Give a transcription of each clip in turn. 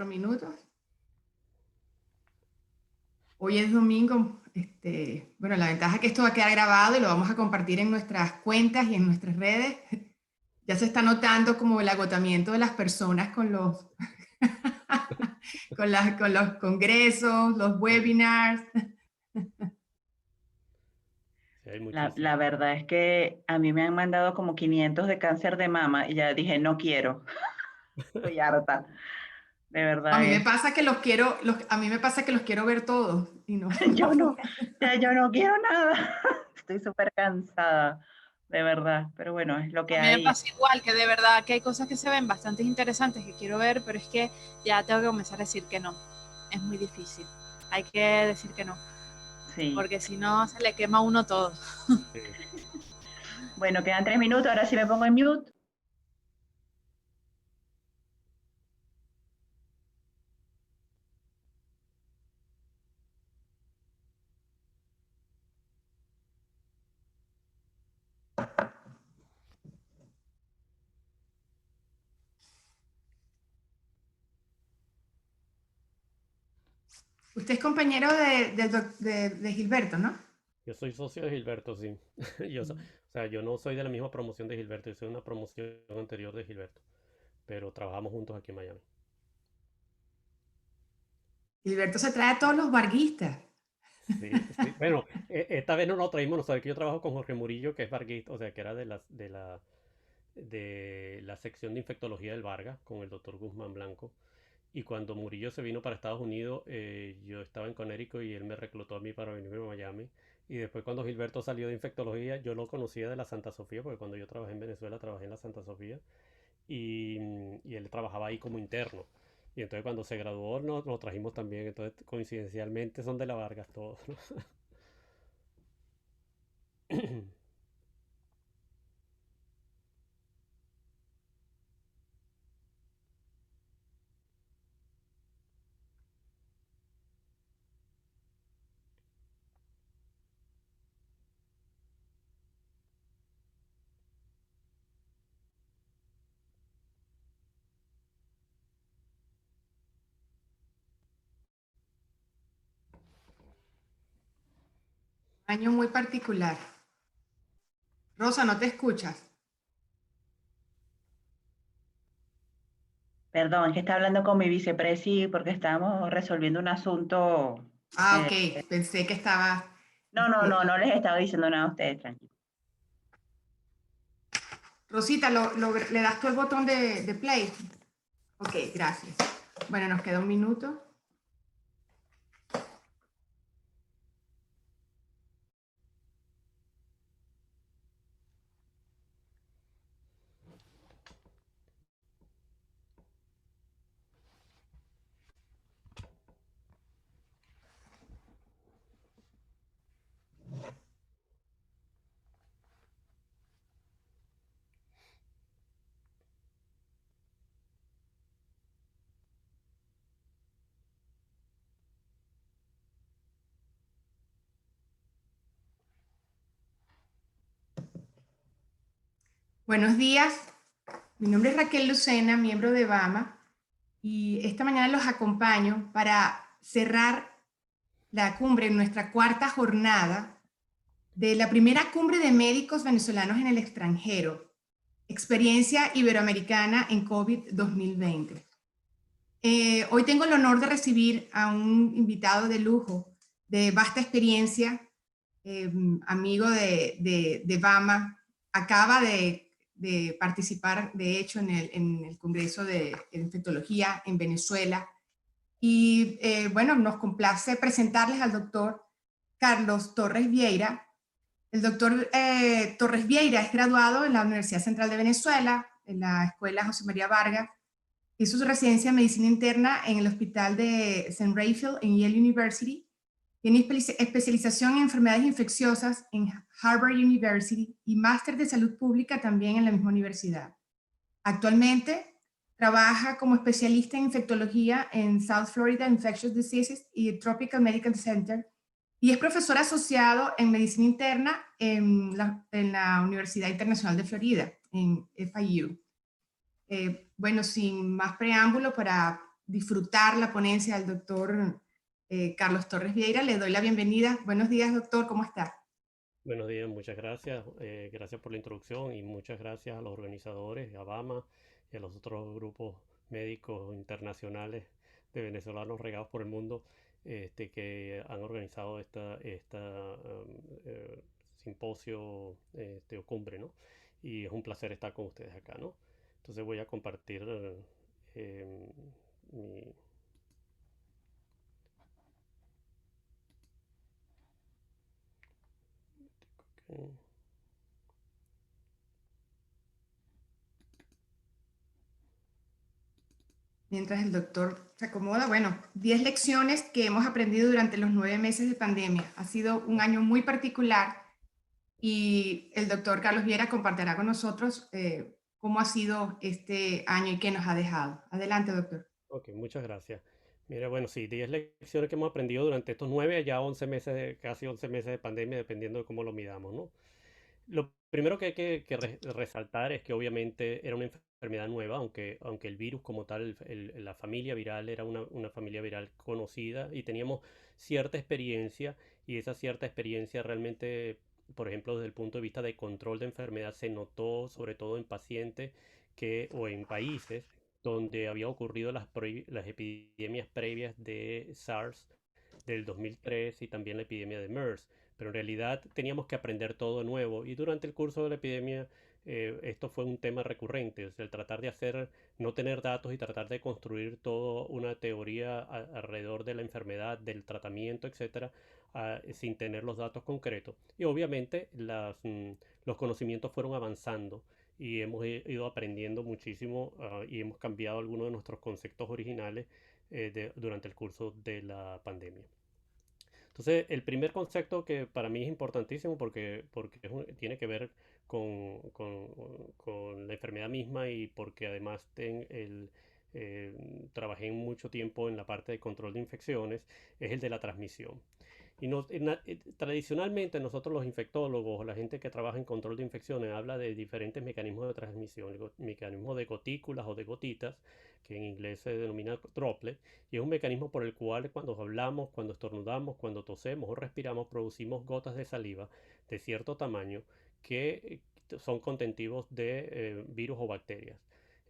Minutos. Hoy es domingo. Bueno, la ventaja es que esto va a quedar grabado y lo vamos a compartir en nuestras cuentas y en nuestras redes. Ya se está notando como el agotamiento de las personas con los, con los congresos, los webinars. Sí, hay La muchísimo. verdad es que a mí me han mandado como 500 de cáncer de mama y ya dije, no quiero, estoy harta. De A verdad mí me es, pasa que a mí me pasa que los quiero ver todos y no, no yo no, puedo. ya yo no quiero nada. Estoy súper cansada, de verdad. Pero bueno, es lo que A mí me hay. pasa igual, que de verdad que hay cosas que se ven bastante interesantes que quiero ver, pero es que ya tengo que comenzar a decir que no. Es muy difícil. Hay que decir que no, Sí. porque si no se le quema a uno todo. Sí. Bueno, quedan 3 minutos, ahora sí me pongo en mute. Usted es compañero de Gilberto, ¿no? Yo soy socio de Gilberto, sí. O sea, yo no soy de la misma promoción de Gilberto, yo soy de una promoción anterior de Gilberto, pero trabajamos juntos aquí en Miami. Gilberto se trae a todos los barguistas. Sí, sí. Bueno, esta vez no lo traímos, no sabes que yo trabajo con Jorge Murillo, que es varguista, o sea, que era de la sección de infectología del Vargas, con el doctor Guzmán Blanco. Y cuando Murillo se vino para Estados Unidos, yo estaba en Connecticut y él me reclutó a mí para venirme a Miami. Y después cuando Gilberto salió de infectología, yo lo conocía de la Santa Sofía, porque cuando yo trabajé en Venezuela, trabajé en la Santa Sofía. Y él trabajaba ahí como interno. Y entonces cuando se graduó, nos lo trajimos también. Entonces, coincidencialmente, son de la Vargas todos, ¿no? Año muy particular. Rosa, ¿no te escuchas? Perdón, es que está hablando con mi vicepresi porque estamos resolviendo un asunto. Ah, eh, ok. Pensé que estaba... no les estaba diciendo nada a ustedes, tranquilos. Rosita, ¿le das tú el botón de play? Ok, gracias. Bueno, nos queda un minuto. Buenos días. Mi nombre es Raquel Lucena, miembro de BAMA, y esta mañana los acompaño para cerrar la cumbre, nuestra cuarta jornada de la primera cumbre de médicos venezolanos en el extranjero, Experiencia Iberoamericana en COVID 2020. Hoy tengo el honor de recibir a un invitado de lujo, de vasta experiencia, amigo de BAMA, acaba de participar, de hecho, en el Congreso de Infectología en Venezuela. Y bueno, nos complace presentarles al doctor Carlos Torres Vieira. El doctor Torres Vieira es graduado en la Universidad Central de Venezuela, en la Escuela José María Vargas. Hizo su residencia en medicina interna en el hospital de St. Raphael en Yale University. Tiene especialización en enfermedades infecciosas en Harvard University y máster de salud pública también en la misma universidad. Actualmente trabaja como especialista en infectología en South Florida Infectious Diseases y Tropical Medical Center y es profesor asociado en medicina interna en la Universidad Internacional de Florida, en FIU. Bueno, sin más preámbulo, para disfrutar la ponencia del doctor Carlos Torres Vieira. Le doy la bienvenida. Buenos días, doctor, ¿cómo está? Buenos días, muchas gracias. Gracias por la introducción y muchas gracias a los organizadores, a BAMA y a los otros grupos médicos internacionales de venezolanos regados por el mundo que han organizado esta simposio o cumbre, ¿no? Y es un placer estar con ustedes acá, ¿no? Entonces voy a compartir eh, mi... Mientras el doctor se acomoda, bueno, 10 lecciones que hemos aprendido durante los 9 meses de pandemia. Ha sido un año muy particular y el doctor Carlos Viera compartirá con nosotros cómo ha sido este año y qué nos ha dejado. Adelante, doctor. Ok, muchas gracias. Mira, bueno, sí, 10 lecciones que hemos aprendido durante estos 9 ya 11 meses, casi 11 meses de pandemia, dependiendo de cómo lo midamos, ¿no? Lo primero que hay que resaltar es que obviamente era una enfermedad nueva, aunque el virus como tal, la familia viral era una familia viral conocida y teníamos cierta experiencia y esa cierta experiencia realmente, por ejemplo, desde el punto de vista de control de enfermedad se notó sobre todo en pacientes o en países donde había ocurrido las epidemias previas de SARS del 2003 y también la epidemia de MERS, pero en realidad teníamos que aprender todo de nuevo y durante el curso de la epidemia esto fue un tema recurrente, o sea, el tratar de hacer, no tener datos y tratar de construir toda una teoría alrededor de la enfermedad, del tratamiento, etcétera, sin tener los datos concretos. Y obviamente los conocimientos fueron avanzando y hemos ido aprendiendo muchísimo y hemos cambiado algunos de nuestros conceptos originales durante el curso de la pandemia. Entonces, el primer concepto que para mí es importantísimo porque tiene que ver con la enfermedad misma y porque además eh, trabajé mucho tiempo en la parte de control de infecciones, es el de la transmisión. Tradicionalmente nosotros los infectólogos, la gente que trabaja en control de infecciones, habla de diferentes mecanismos de transmisión, mecanismos de gotículas o de gotitas, que en inglés se denomina droplet, y es un mecanismo por el cual cuando hablamos, cuando estornudamos, cuando tosemos o respiramos, producimos gotas de saliva de cierto tamaño que son contentivos de virus o bacterias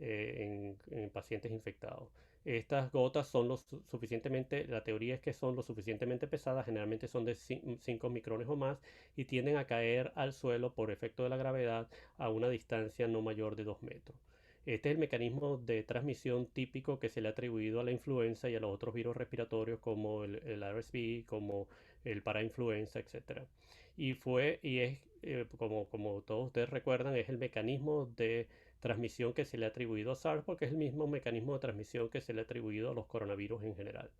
en pacientes infectados. Estas gotas son suficientemente, la teoría es que son lo suficientemente pesadas, generalmente son de 5 micrones o más, y tienden a caer al suelo por efecto de la gravedad a una distancia no mayor de 2 metros. Este es el mecanismo de transmisión típico que se le ha atribuido a la influenza y a los otros virus respiratorios como el RSV, como el parainfluenza, etc. Y es, como todos ustedes recuerdan, es el mecanismo de transmisión que se le ha atribuido a SARS porque es el mismo mecanismo de transmisión que se le ha atribuido a los coronavirus en general.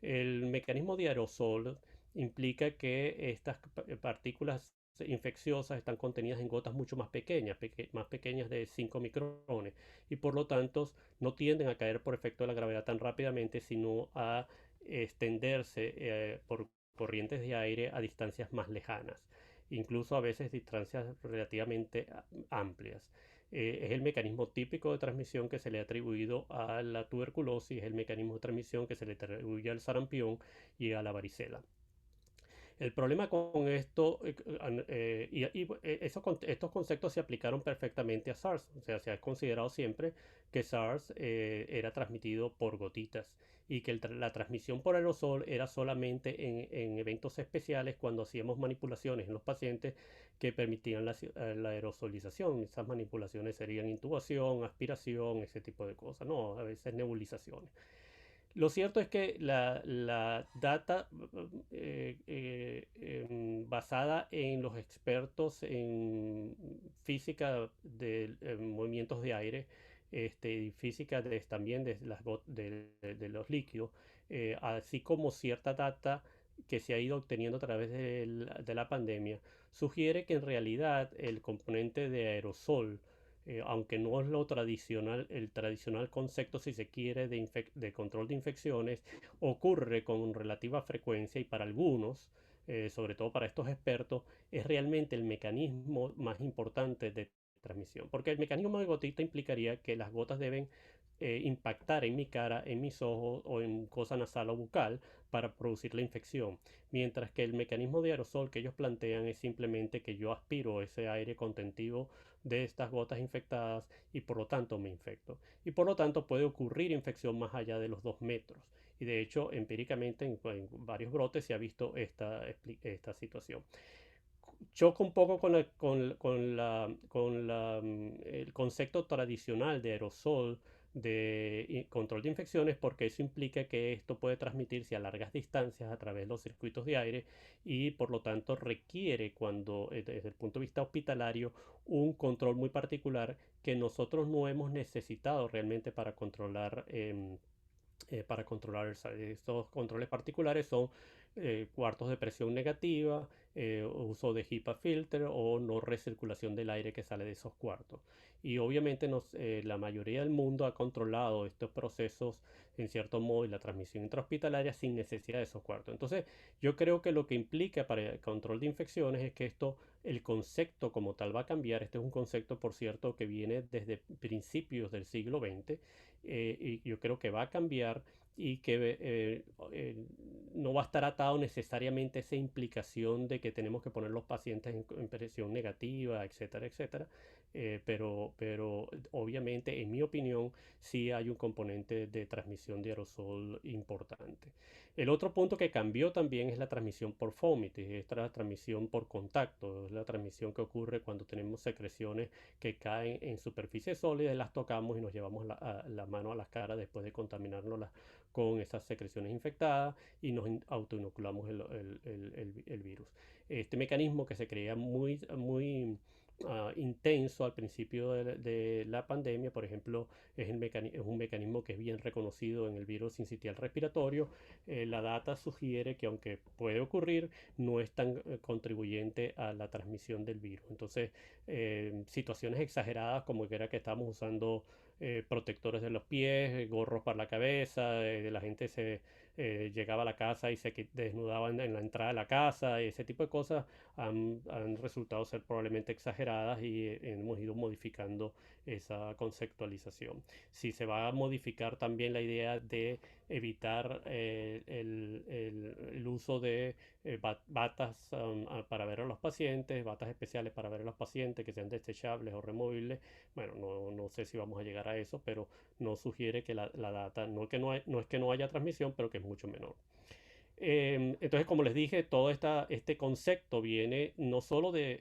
El mecanismo de aerosol implica que estas partículas infecciosas están contenidas en gotas mucho más pequeñas, más pequeñas de 5 micrones, y por lo tanto no tienden a caer por efecto de la gravedad tan rápidamente, sino a extenderse por corrientes de aire a distancias más lejanas, incluso a veces distancias relativamente amplias. Es el mecanismo típico de transmisión que se le ha atribuido a la tuberculosis, es el mecanismo de transmisión que se le atribuye al sarampión y a la varicela. El problema con esto, estos conceptos se aplicaron perfectamente a SARS, o sea, se ha considerado siempre que SARS era transmitido por gotitas y que la transmisión por aerosol era solamente en eventos especiales cuando hacíamos manipulaciones en los pacientes que permitían la aerosolización. Esas manipulaciones serían intubación, aspiración, ese tipo de cosas, no, a veces nebulizaciones. Lo cierto es que la data basada en los expertos en física de movimientos de aire y física también de los líquidos, así como cierta data que se ha ido obteniendo a través de la pandemia, sugiere que en realidad el componente de aerosol, aunque no es el tradicional concepto, si se quiere, de control de infecciones, ocurre con relativa frecuencia y para algunos, sobre todo para estos expertos, es realmente el mecanismo más importante de transmisión. Porque el mecanismo de gotita implicaría que las gotas deben impactar en mi cara, en mis ojos o en mucosa nasal o bucal para producir la infección. Mientras que el mecanismo de aerosol que ellos plantean es simplemente que yo aspiro ese aire contentivo de estas gotas infectadas y por lo tanto me infecto. Y por lo tanto puede ocurrir infección más allá de los 2 metros. Y de hecho, empíricamente en varios brotes se ha visto esta situación. Choca un poco con el concepto tradicional de aerosol de control de infecciones, porque eso implica que esto puede transmitirse a largas distancias a través de los circuitos de aire y por lo tanto requiere, cuando desde el punto de vista hospitalario, un control muy particular que nosotros no hemos necesitado realmente para controlar estos controles particulares. Son cuartos de presión negativa, uso de HEPA filter o no recirculación del aire que sale de esos cuartos. Y obviamente la mayoría del mundo ha controlado estos procesos en cierto modo y la transmisión intrahospitalaria sin necesidad de esos cuartos. Entonces yo creo que lo que implica para el control de infecciones es que el concepto como tal va a cambiar. Este es un concepto, por cierto, que viene desde principios del siglo XX, y yo creo que va a cambiar y que no va a estar atado necesariamente a esa implicación de que tenemos que poner los pacientes en presión negativa, etcétera, etcétera. Pero obviamente, en mi opinión, sí hay un componente de transmisión de aerosol importante. El otro punto que cambió también es la transmisión por fomites, esta es la transmisión por contacto, es la transmisión que ocurre cuando tenemos secreciones que caen en superficies sólidas, las tocamos y nos llevamos la mano a las caras después de contaminarnos con esas secreciones infectadas y nos autoinoculamos el virus. Este mecanismo que se creía muy intenso al principio de la pandemia, por ejemplo, es un mecanismo que es bien reconocido en el virus sincitial respiratorio. La data sugiere que aunque puede ocurrir, no es tan contribuyente a la transmisión del virus. Entonces, situaciones exageradas como que era que estábamos usando protectores de los pies, gorros para la cabeza, la gente llegaba a la casa y se desnudaba en la entrada de la casa, y ese tipo de cosas han resultado ser probablemente exageradas y hemos ido modificando esa conceptualización. Si se va a modificar también la idea de evitar el uso de batas para ver a los pacientes, batas especiales para ver a los pacientes que sean desechables o removibles. Bueno, no sé si vamos a llegar a eso, pero no sugiere que la data, no es que no haya transmisión, pero que es mucho menor. Entonces, como les dije, todo este concepto viene no solo de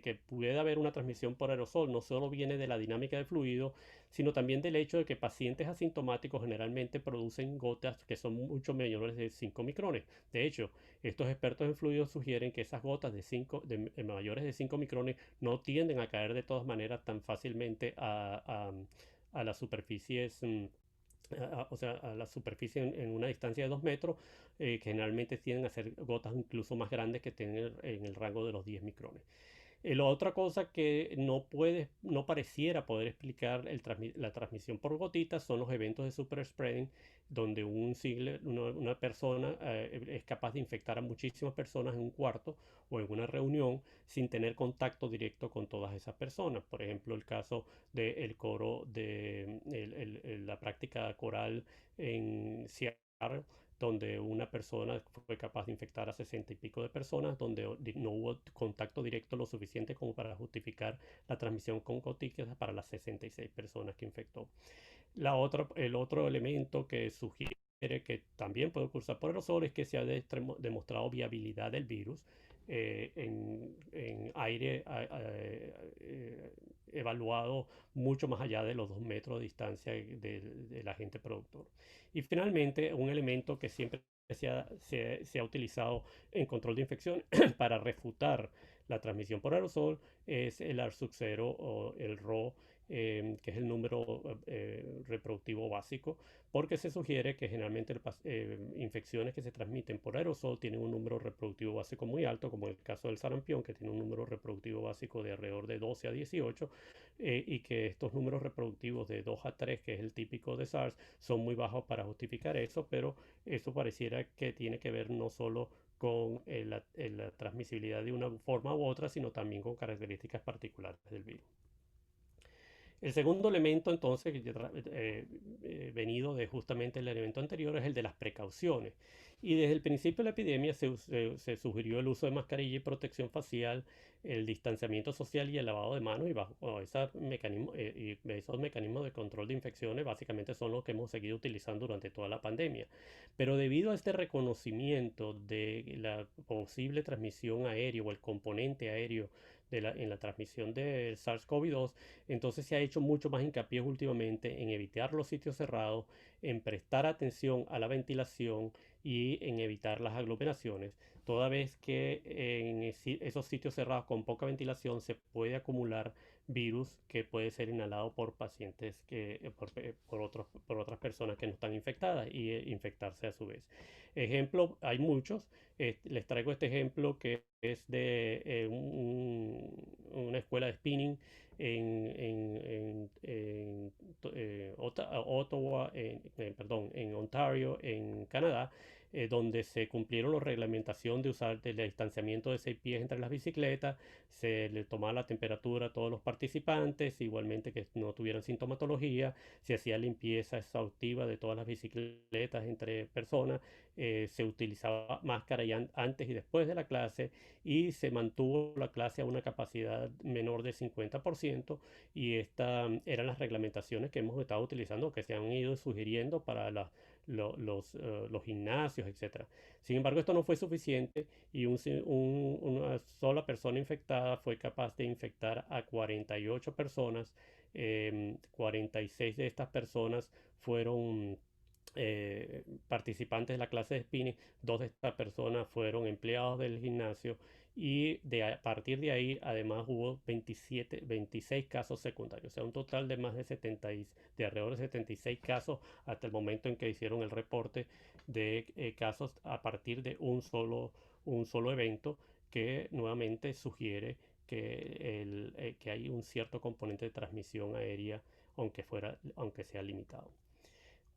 que puede haber una transmisión por aerosol, no solo viene de la dinámica del fluido, sino también del hecho de que pacientes asintomáticos generalmente producen gotas que son mucho menores de 5 micrones. De hecho, estos expertos en fluidos sugieren que esas gotas mayores de 5 micrones no tienden a caer de todas maneras tan fácilmente a las superficies. O sea, a la superficie en una distancia de 2 metros, que generalmente tienden a ser gotas incluso más grandes que tienen en el rango de los 10 micrones. La otra cosa que no pareciera poder explicar la transmisión por gotitas son los eventos de super spreading, donde una persona es capaz de infectar a muchísimas personas en un cuarto o en una reunión sin tener contacto directo con todas esas personas. Por ejemplo, el caso del coro de la práctica coral en Seattle, donde una persona fue capaz de infectar a 60 y pico de personas, donde no hubo contacto directo lo suficiente como para justificar la transmisión con gotículas para las 66 personas que infectó. El otro elemento que sugiere que también puede cursar por aerosol es que se ha demostrado viabilidad del virus en aire evaluado mucho más allá de los 2 metros de distancia del agente productor. Y finalmente, un elemento que siempre se ha utilizado en control de infección para refutar la transmisión por aerosol es el AR-Sub0 o el RO, que es el número reproductivo básico, porque se sugiere que generalmente infecciones que se transmiten por aerosol tienen un número reproductivo básico muy alto, como el caso del sarampión, que tiene un número reproductivo básico de alrededor de 12 a 18, y que estos números reproductivos de 2 a 3, que es el típico de SARS, son muy bajos para justificar eso, pero eso pareciera que tiene que ver no solo con la transmisibilidad de una forma u otra, sino también con características particulares del virus. El segundo elemento, entonces, venido de justamente el elemento anterior, es el de las precauciones. Y desde el principio de la epidemia se sugirió el uso de mascarilla y protección facial, el distanciamiento social y el lavado de manos. Y bajo esos mecanismos de control de infecciones básicamente son los que hemos seguido utilizando durante toda la pandemia. Pero debido a este reconocimiento de la posible transmisión aérea o el componente aéreo en la transmisión de SARS-CoV-2, entonces se ha hecho mucho más hincapié últimamente en evitar los sitios cerrados, en prestar atención a la ventilación y en evitar las aglomeraciones, toda vez que en esos sitios cerrados con poca ventilación se puede acumular virus que puede ser inhalado por pacientes por otras personas que no están infectadas y infectarse a su vez. Ejemplo, hay muchos. Les traigo este ejemplo que es de una escuela de spinning Ottawa, perdón, en Ontario, en Canadá, donde se cumplieron la reglamentación de usar el distanciamiento de 6 pies entre las bicicletas, se le tomaba la temperatura a todos los participantes, igualmente que no tuvieran sintomatología, se hacía limpieza exhaustiva de todas las bicicletas entre personas, se utilizaba máscara antes y después de la clase y se mantuvo la clase a una capacidad menor de 50% y estas eran las reglamentaciones que hemos estado utilizando, que se han ido sugiriendo para los gimnasios, etcétera. Sin embargo, esto no fue suficiente y una sola persona infectada fue capaz de infectar a 48 personas. 46 de estas personas fueron participantes de la clase de spinning, 2 de estas personas fueron empleados del gimnasio y a partir de ahí además hubo 26 casos secundarios, o sea, un total de más de de alrededor de 76 casos hasta el momento en que hicieron el reporte de casos a partir de un solo evento que nuevamente sugiere que hay un cierto componente de transmisión aérea aunque sea limitado.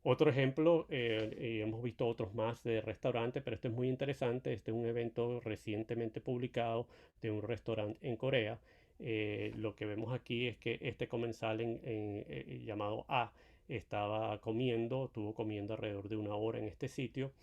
Otro ejemplo, y hemos visto otros más de restaurantes, pero este es muy interesante. Este es un evento recientemente publicado de un restaurante en Corea. Lo que vemos aquí es que este comensal llamado A estuvo comiendo alrededor de una hora en este sitio.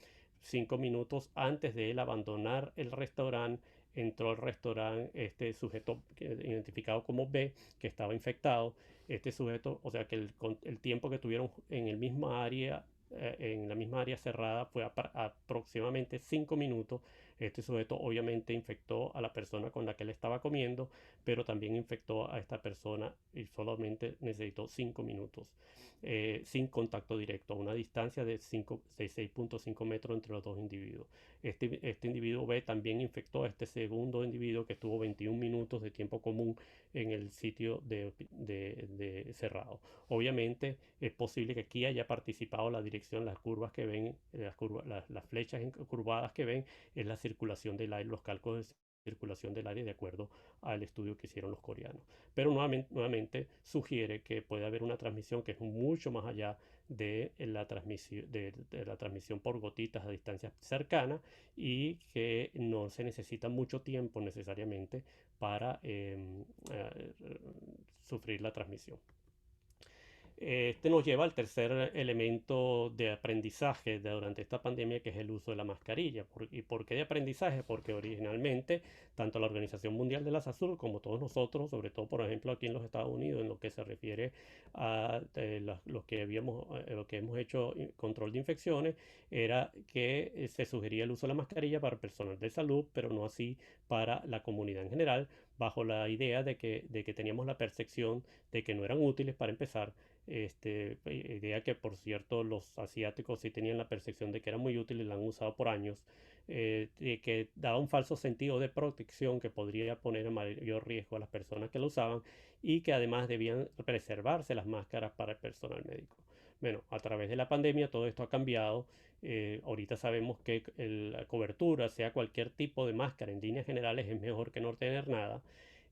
5 minutos antes de él abandonar el restaurante, entró al restaurante este sujeto identificado como B, que estaba infectado. Este sujeto, o sea que el tiempo que tuvieron en el mismo área, en la misma área cerrada fue aproximadamente 5 minutos. Este sujeto obviamente infectó a la persona con la que él estaba comiendo, pero también infectó a esta persona y solamente necesitó 5 minutos sin contacto directo, a una distancia de 6.5 metros entre los dos individuos. Este individuo B también infectó a este segundo individuo que estuvo 21 minutos de tiempo común en el sitio de cerrado. Obviamente es posible que aquí haya participado la dirección, las curvas que ven, las flechas curvadas que ven, es la circulación del aire, los cálculos de circulación del aire de acuerdo al estudio que hicieron los coreanos. Pero nuevamente sugiere que puede haber una transmisión que es mucho más allá de la transmisión por gotitas a distancias cercanas y que no se necesita mucho tiempo necesariamente para sufrir la transmisión. Este nos lleva al tercer elemento de aprendizaje durante esta pandemia, que es el uso de la mascarilla. ¿Y por qué de aprendizaje? Porque originalmente tanto la Organización Mundial de la Salud como todos nosotros, sobre todo por ejemplo aquí en los Estados Unidos, en lo que se refiere a lo que hemos hecho control de infecciones, era que se sugería el uso de la mascarilla para personal de salud, pero no así para la comunidad en general, bajo la idea de que teníamos la percepción de que no eran útiles para empezar. Idea que por cierto los asiáticos sí tenían la percepción de que era muy útil y la han usado por años, que daba un falso sentido de protección que podría poner en mayor riesgo a las personas que lo usaban y que además debían preservarse las máscaras para el personal médico. Bueno, a través de la pandemia todo esto ha cambiado. Ahorita sabemos que la cobertura, sea cualquier tipo de máscara en líneas generales, es mejor que no tener nada.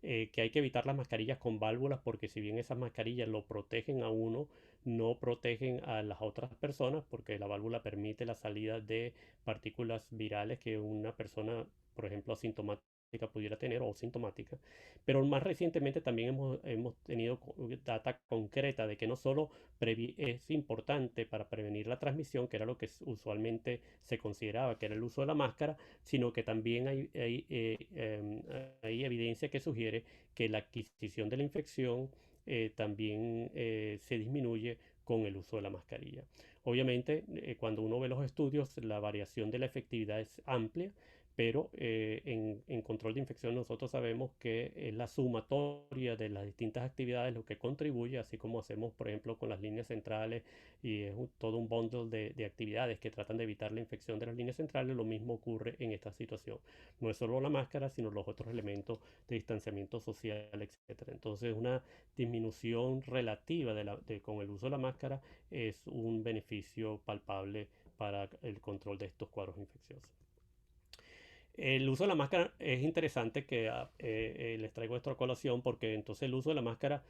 Que hay que evitar las mascarillas con válvulas porque si bien esas mascarillas lo protegen a uno, no protegen a las otras personas porque la válvula permite la salida de partículas virales que una persona, por ejemplo, asintomática pudiera tener o sintomática, pero más recientemente también hemos tenido data concreta de que no solo es importante para prevenir la transmisión, que era lo que usualmente se consideraba que era el uso de la máscara, sino que también hay evidencia que sugiere que la adquisición de la infección también se disminuye con el uso de la mascarilla. Obviamente, cuando uno ve los estudios, la variación de la efectividad es amplia, pero en control de infección nosotros sabemos que es la sumatoria de las distintas actividades lo que contribuye, así como hacemos, por ejemplo, con las líneas centrales, y es todo un bundle de actividades que tratan de evitar la infección de las líneas centrales. Lo mismo ocurre en esta situación. No es solo la máscara, sino los otros elementos de distanciamiento social, etcétera. Entonces, una disminución relativa con el uso de la máscara es un beneficio palpable para el control de estos cuadros infecciosos. El uso de la máscara es interesante que les traigo esto a colación, porque entonces el uso de la máscara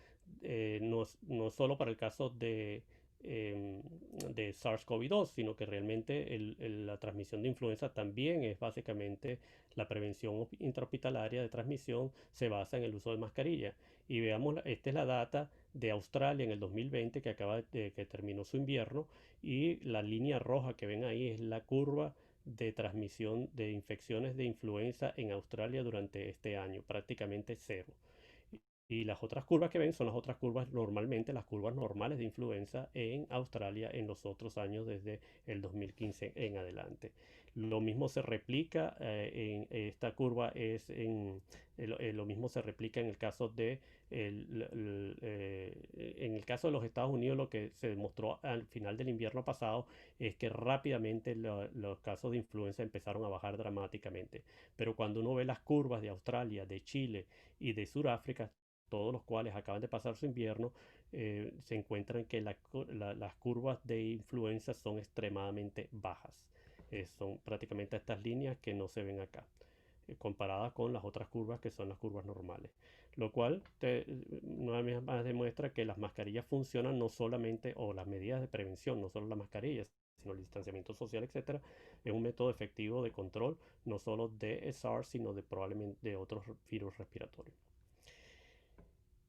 no es solo para el caso de SARS-CoV-2, sino que realmente la transmisión de influenza también es básicamente la prevención intrahospitalaria de transmisión, se basa en el uso de mascarilla. Y veamos, esta es la data de Australia en el 2020 que terminó su invierno, y la línea roja que ven ahí es la curva de transmisión de infecciones de influenza en Australia durante este año, prácticamente cero. Y las otras curvas que ven son las otras curvas, normalmente las curvas normales de influenza en Australia en los otros años desde el 2015 en adelante. Lo mismo se replica en esta curva lo mismo se replica en el caso en el caso de los Estados Unidos. Lo que se demostró al final del invierno pasado es que rápidamente los casos de influenza empezaron a bajar dramáticamente. Pero cuando uno ve las curvas de Australia, de Chile y de Sudáfrica, todos los cuales acaban de pasar su invierno, se encuentran que las curvas de influenza son extremadamente bajas. Son prácticamente estas líneas que no se ven acá, comparadas con las otras curvas que son las curvas normales. Lo cual una vez más demuestra que las mascarillas funcionan no solamente, o las medidas de prevención, no solo las mascarillas, sino el distanciamiento social, etcétera, es un método efectivo de control, no solo de SARS, sino probablemente de otros virus respiratorios.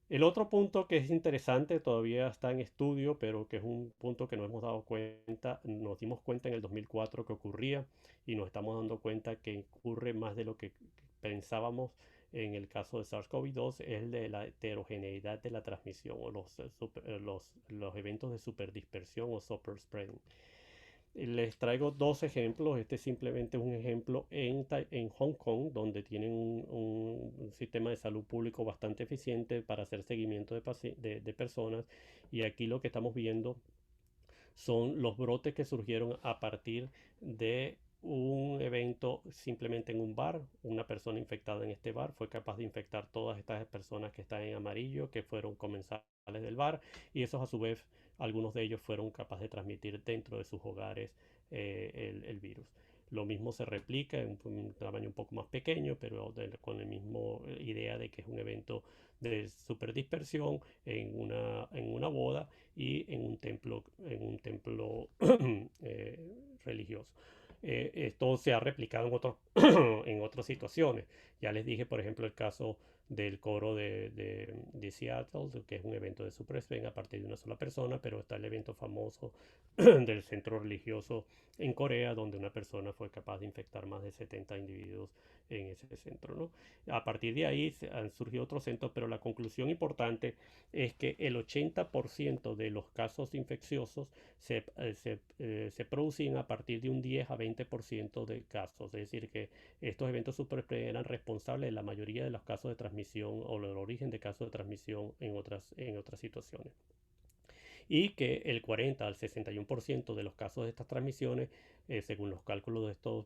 El otro punto que es interesante, todavía está en estudio, pero que es un punto que nos nos dimos cuenta en el 2004 que ocurría, y nos estamos dando cuenta que ocurre más de lo que pensábamos en el caso de SARS-CoV-2, es el de la heterogeneidad de la transmisión, o los eventos de superdispersión o super spreading. Les traigo dos ejemplos. Este es simplemente un ejemplo en Hong Kong, donde tienen un sistema de salud público bastante eficiente para hacer seguimiento de personas. Y aquí lo que estamos viendo son los brotes que surgieron a partir de un evento simplemente en un bar. Una persona infectada en este bar fue capaz de infectar todas estas personas que están en amarillo, que fueron comensales del bar, y esos a su vez, algunos de ellos fueron capaces de transmitir dentro de sus hogares el virus. Lo mismo se replica en un tamaño un poco más pequeño, pero con la misma idea de que es un evento de superdispersión en una boda y en un templo religioso. Esto se ha replicado en otras situaciones. Ya les dije, por ejemplo, el caso del coro de Seattle, que es un evento de super spreading a partir de una sola persona, pero está el evento famoso del centro religioso en Corea, donde una persona fue capaz de infectar más de 70 individuos en ese centro, ¿no? A partir de ahí han surgido otros centros, pero la conclusión importante es que el 80% de los casos infecciosos se producen a partir de un 10 a 20% de casos. Es decir, que estos eventos super spreading eran responsables de la mayoría de los casos de transmisión, o del origen de casos de transmisión en otras situaciones. Y que el 40 al 61% de los casos de estas transmisiones, según los cálculos de estos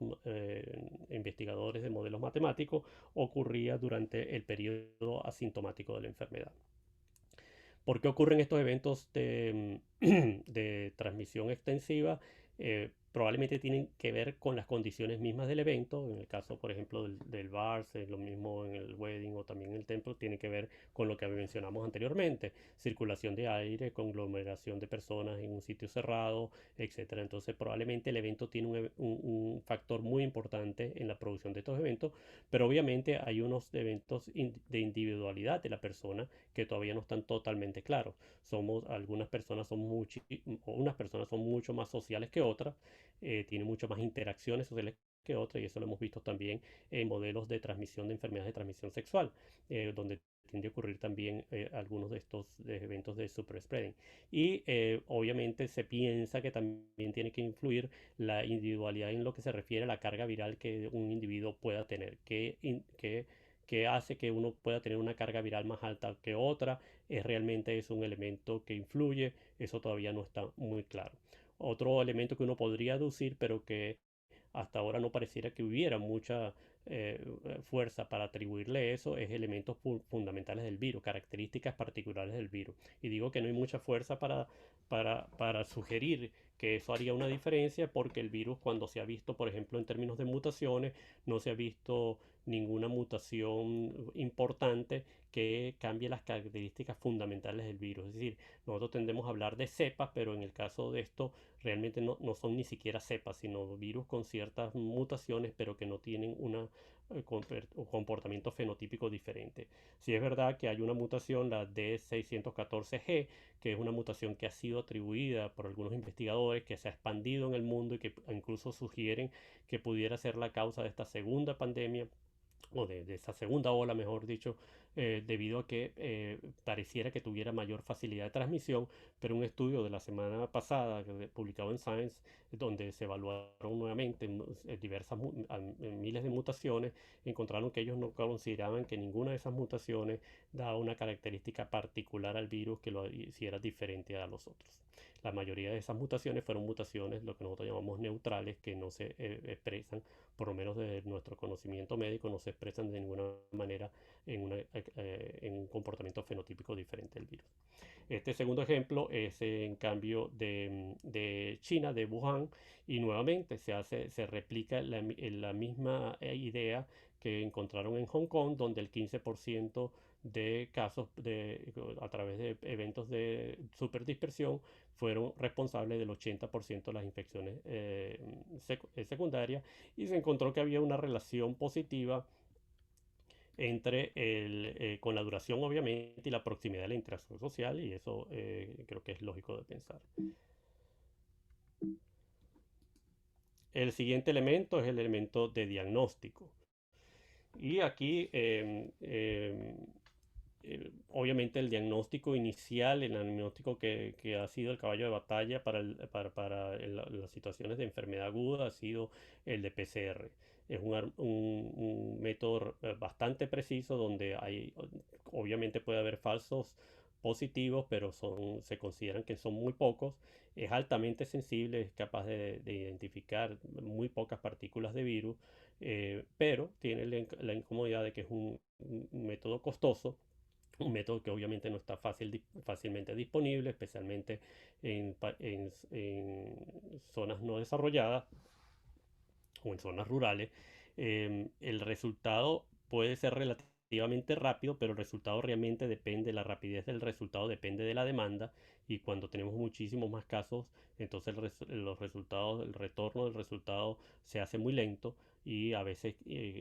investigadores de modelos matemáticos, ocurría durante el periodo asintomático de la enfermedad. ¿Por qué ocurren estos eventos de transmisión extensiva? probablemente tienen que ver con las condiciones mismas del evento. En el caso, por ejemplo, del VARS, lo mismo en el wedding o también en el templo, tiene que ver con lo que mencionamos anteriormente: circulación de aire, conglomeración de personas en un sitio cerrado, etcétera. Entonces, probablemente el evento tiene un factor muy importante en la producción de estos eventos, pero obviamente hay unos eventos de individualidad de la persona que todavía no están totalmente claros. Unas personas son mucho más sociales que otras, tiene mucho más interacciones sociales que otras, y eso lo hemos visto también en modelos de transmisión de enfermedades de transmisión sexual, donde tiende a ocurrir también algunos de estos eventos de super spreading. Y obviamente se piensa que también tiene que influir la individualidad en lo que se refiere a la carga viral que un individuo pueda tener, que hace que uno pueda tener una carga viral más alta que otra. Realmente es un elemento que influye, eso todavía no está muy claro. Otro elemento que uno podría aducir, pero que hasta ahora no pareciera que hubiera mucha fuerza para atribuirle eso, es elementos fundamentales del virus, características particulares del virus. Y digo que no hay mucha fuerza para sugerir que eso haría una diferencia, porque el virus, cuando se ha visto, por ejemplo, en términos de mutaciones, no se ha visto ninguna mutación importante que cambie las características fundamentales del virus. Es decir, nosotros tendemos a hablar de cepas, pero en el caso de esto realmente no son ni siquiera cepas, sino virus con ciertas mutaciones, pero que no tienen un comportamiento fenotípico diferente. Sí es verdad que hay una mutación, la D614G, que es una mutación que ha sido atribuida por algunos investigadores, que se ha expandido en el mundo y que incluso sugieren que pudiera ser la causa de esta segunda pandemia, o de esa segunda ola, mejor dicho, debido a que pareciera que tuviera mayor facilidad de transmisión. Pero un estudio de la semana pasada, publicado en Science, donde se evaluaron nuevamente miles de mutaciones, encontraron que ellos no consideraban que ninguna de esas mutaciones daba una característica particular al virus que lo hiciera diferente a los otros. La mayoría de esas mutaciones fueron mutaciones, lo que nosotros llamamos neutrales, que no se expresan, por lo menos desde nuestro conocimiento médico, no se expresan de ninguna manera en un comportamiento fenotípico diferente del virus. Este segundo ejemplo es en cambio de China, de Wuhan, y nuevamente se replica la misma idea que encontraron en Hong Kong, donde el 15% de casos a través de eventos de superdispersión fueron responsables del 80% de las infecciones secundarias, y se encontró que había una relación positiva con la duración, obviamente, y la proximidad de la interacción social, y eso creo que es lógico de pensar. El siguiente elemento es el elemento de diagnóstico. Y aquí, obviamente, el diagnóstico inicial, el diagnóstico que ha sido el caballo de batalla para las situaciones de enfermedad aguda, ha sido el de PCR. Es un método bastante preciso, donde obviamente puede haber falsos positivos, pero se consideran que son muy pocos. Es altamente sensible, es capaz de identificar muy pocas partículas de virus, pero tiene la incomodidad de que es un método costoso, un método que obviamente no está fácilmente disponible, especialmente en zonas no desarrolladas o en zonas rurales. El resultado puede ser relativamente rápido, pero el resultado realmente depende, la rapidez del resultado depende de la demanda, y cuando tenemos muchísimos más casos, entonces el retorno del resultado se hace muy lento, y a veces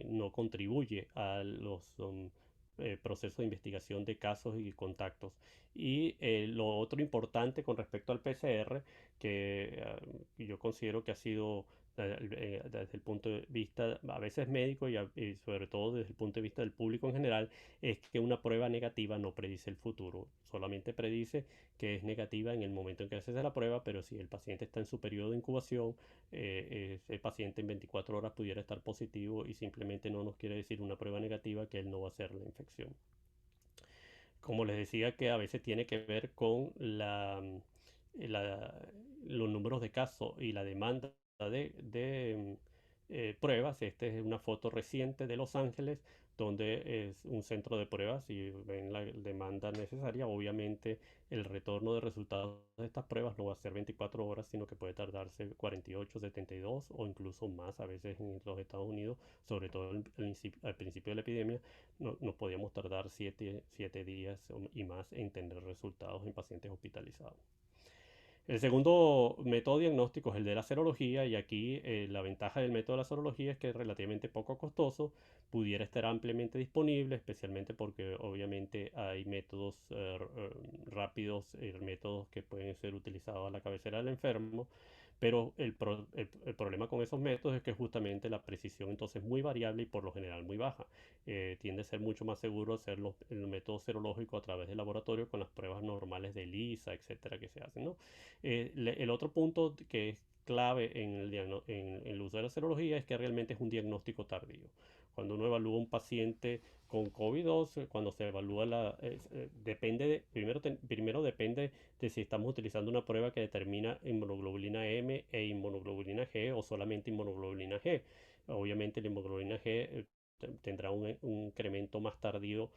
no contribuye a los procesos de investigación de casos y contactos. Y lo otro importante con respecto al PCR, que yo considero que ha sido desde el punto de vista a veces médico, y sobre todo desde el punto de vista del público en general, es que una prueba negativa no predice el futuro, solamente predice que es negativa en el momento en que se hace la prueba. Pero si el paciente está en su periodo de incubación, el paciente en 24 horas pudiera estar positivo, y simplemente no nos quiere decir una prueba negativa que él no va a hacer la infección. Como les decía, que a veces tiene que ver con los números de casos y la demanda pruebas. Esta es una foto reciente de Los Ángeles, donde es un centro de pruebas y ven la demanda necesaria. Obviamente el retorno de resultados de estas pruebas no va a ser 24 horas, sino que puede tardarse 48, 72 o incluso más. A veces en los Estados Unidos, sobre todo al principio de la epidemia, nos podíamos tardar 7 días y más en tener resultados en pacientes hospitalizados. El segundo método diagnóstico es el de la serología, y aquí la ventaja del método de la serología es que es relativamente poco costoso, pudiera estar ampliamente disponible, especialmente porque obviamente hay métodos rápidos, métodos que pueden ser utilizados a la cabecera del enfermo, pero el problema con esos métodos es que justamente la precisión entonces es muy variable y por lo general muy baja. Tiende a ser mucho más seguro hacer el método serológico a través del laboratorio con las pruebas normales de ELISA, etcétera, que se hacen, ¿no? El otro punto que es clave en el uso de la serología es que realmente es un diagnóstico tardío. Cuando uno evalúa un paciente con COVID-2, cuando se evalúa primero depende de si estamos utilizando una prueba que determina inmunoglobulina M e inmunoglobulina G o solamente inmunoglobulina G. Obviamente la inmunoglobulina G tendrá un incremento más tardío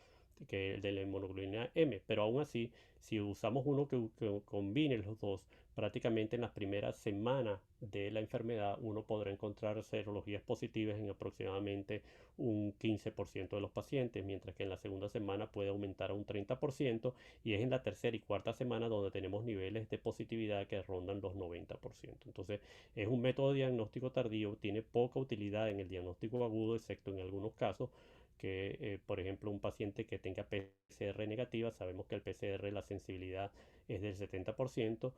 que el de la inmunoglobulina M, pero aún así, si usamos uno que combine los dos, prácticamente en las primeras semanas de la enfermedad uno podrá encontrar serologías positivas en aproximadamente un 15% de los pacientes, mientras que en la segunda semana puede aumentar a un 30%, y es en la tercera y cuarta semana donde tenemos niveles de positividad que rondan los 90%. Entonces es un método de diagnóstico tardío, tiene poca utilidad en el diagnóstico agudo, excepto en algunos casos que, por ejemplo, un paciente que tenga PCR negativa, sabemos que el PCR, la sensibilidad es del 70%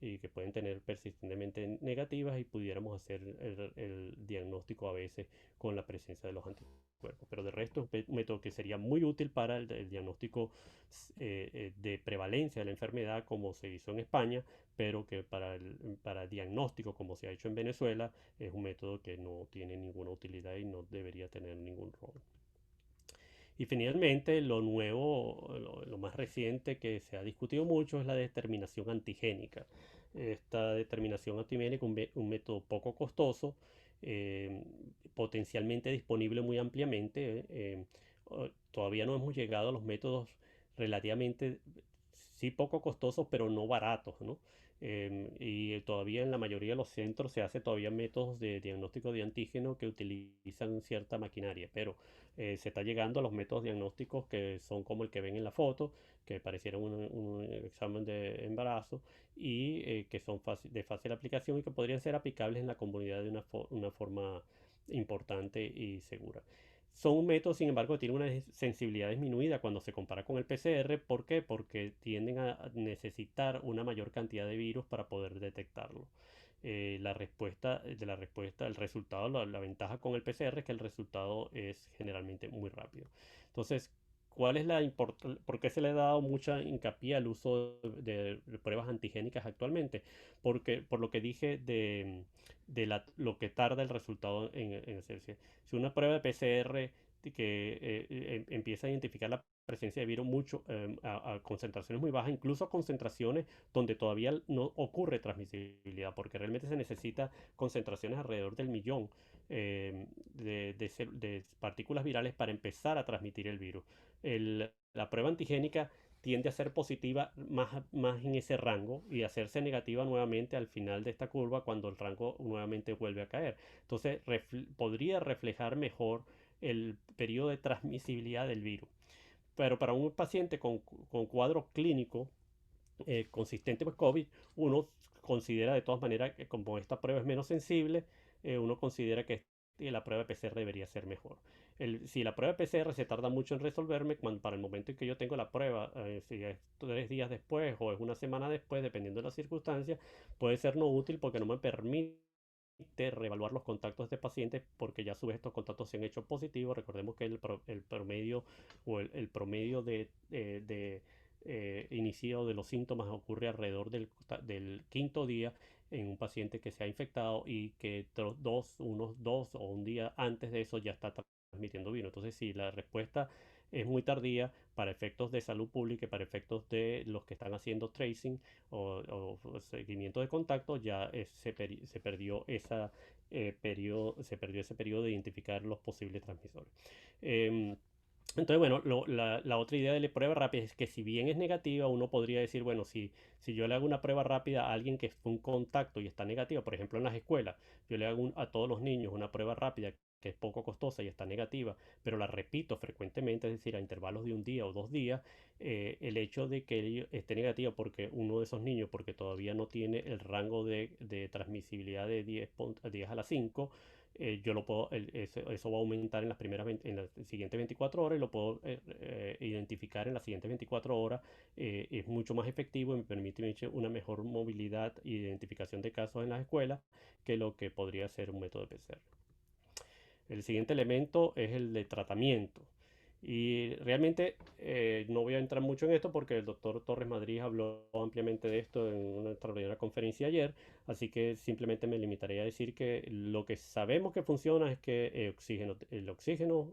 y que pueden tener persistentemente negativas, y pudiéramos hacer el diagnóstico a veces con la presencia de los anticuerpos. Pero de resto es un método que sería muy útil para el diagnóstico de prevalencia de la enfermedad, como se hizo en España, pero que para diagnóstico, como se ha hecho en Venezuela, es un método que no tiene ninguna utilidad y no debería tener ningún rol. Y finalmente, lo nuevo, lo más reciente que se ha discutido mucho es la determinación antigénica. Esta determinación antigénica es un método poco costoso, eh, potencialmente disponible muy ampliamente. Todavía no hemos llegado a los métodos relativamente, sí poco costosos, pero no baratos, ¿no? Y todavía en la mayoría de los centros se hace todavía métodos de diagnóstico de antígeno que utilizan cierta maquinaria, pero se está llegando a los métodos diagnósticos que son como el que ven en la foto, que pareciera un examen de embarazo, y que son de fácil aplicación y que podrían ser aplicables en la comunidad de una forma importante y segura. Son métodos, sin embargo, que tienen una sensibilidad disminuida cuando se compara con el PCR. ¿Por qué? Porque tienden a necesitar una mayor cantidad de virus para poder detectarlo. El resultado, la ventaja con el PCR es que el resultado es generalmente muy rápido. Entonces, ¿por qué se le ha dado mucha hincapié al uso de pruebas antigénicas actualmente? Porque, por lo que dije lo que tarda el resultado en hacerse. Si una prueba de PCR empieza a identificar la presencia de virus a concentraciones muy bajas, incluso a concentraciones donde todavía no ocurre transmisibilidad, porque realmente se necesita concentraciones alrededor del millón de partículas virales para empezar a transmitir el virus. La prueba antigénica tiende a ser positiva más en ese rango y hacerse negativa nuevamente al final de esta curva cuando el rango nuevamente vuelve a caer. Entonces podría reflejar mejor el periodo de transmisibilidad del virus. Pero para un paciente con cuadro clínico consistente con COVID, uno considera de todas maneras que como esta prueba es menos sensible, uno considera que la prueba de PCR debería ser mejor. Si la prueba de PCR se tarda mucho en resolverme, para el momento en que yo tengo la prueba, si es 3 días después o es una semana después, dependiendo de las circunstancias, puede ser no útil porque no me permite reevaluar los contactos de pacientes, porque ya a su vez estos contactos se han hecho positivos. Recordemos que el promedio o el promedio de inicio de los síntomas ocurre alrededor del quinto día en un paciente que se ha infectado, y que unos 2 o un día antes de eso ya está transmitiendo virus. Entonces, si la respuesta es muy tardía para efectos de salud pública y para efectos de los que están haciendo tracing o seguimiento de contacto, ya se perdió ese periodo de identificar los posibles transmisores. Em, entonces, bueno, la otra idea de la prueba rápida es que si bien es negativa, uno podría decir, bueno, si yo le hago una prueba rápida a alguien que fue un contacto y está negativa, por ejemplo en las escuelas, yo le hago a todos los niños una prueba rápida que es poco costosa y está negativa, pero la repito frecuentemente, es decir, a intervalos de un día o 2 días, el hecho de que esté negativa porque uno de esos niños, porque todavía no tiene el rango de transmisibilidad de 10 a la 5, yo lo puedo, eso va a aumentar en en las siguientes 24 horas y lo puedo identificar en las siguientes 24 horas. Es mucho más efectivo y me permite una mejor movilidad e identificación de casos en las escuelas que lo que podría ser un método de PCR. El siguiente elemento es el de tratamiento. Y realmente no voy a entrar mucho en esto porque el doctor Torres Madrid habló ampliamente de esto en una extraordinaria conferencia ayer, así que simplemente me limitaré a decir que lo que sabemos que funciona es que el oxígeno,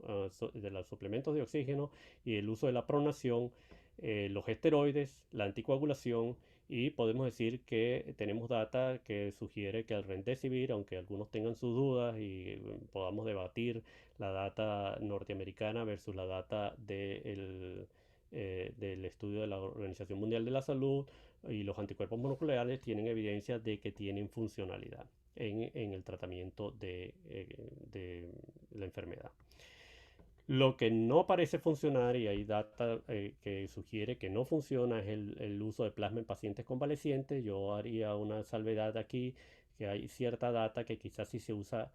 de los suplementos de oxígeno y el uso de la pronación, los esteroides, la anticoagulación, y podemos decir que tenemos data que sugiere que el remdesivir, aunque algunos tengan sus dudas y podamos debatir la data norteamericana versus la data del estudio de la Organización Mundial de la Salud, y los anticuerpos monoclonales tienen evidencia de que tienen funcionalidad en el tratamiento de la enfermedad. Lo que no parece funcionar, y hay data que sugiere que no funciona, es el uso de plasma en pacientes convalecientes. Yo haría una salvedad aquí, que hay cierta data que quizás si se usa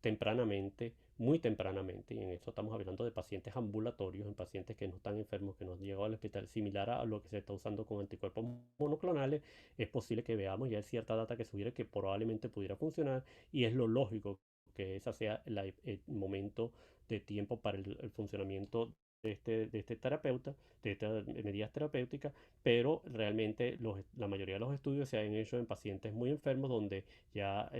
tempranamente, muy tempranamente, y en esto estamos hablando de pacientes ambulatorios, en pacientes que no están enfermos, que no han llegado al hospital, similar a lo que se está usando con anticuerpos monoclonales, es posible que veamos ya cierta data que sugiere que probablemente pudiera funcionar, y es lo lógico que ese sea el momento de tiempo para el funcionamiento de este terapeuta, de estas medidas terapéuticas, pero realmente la mayoría de los estudios se han hecho en pacientes muy enfermos donde ya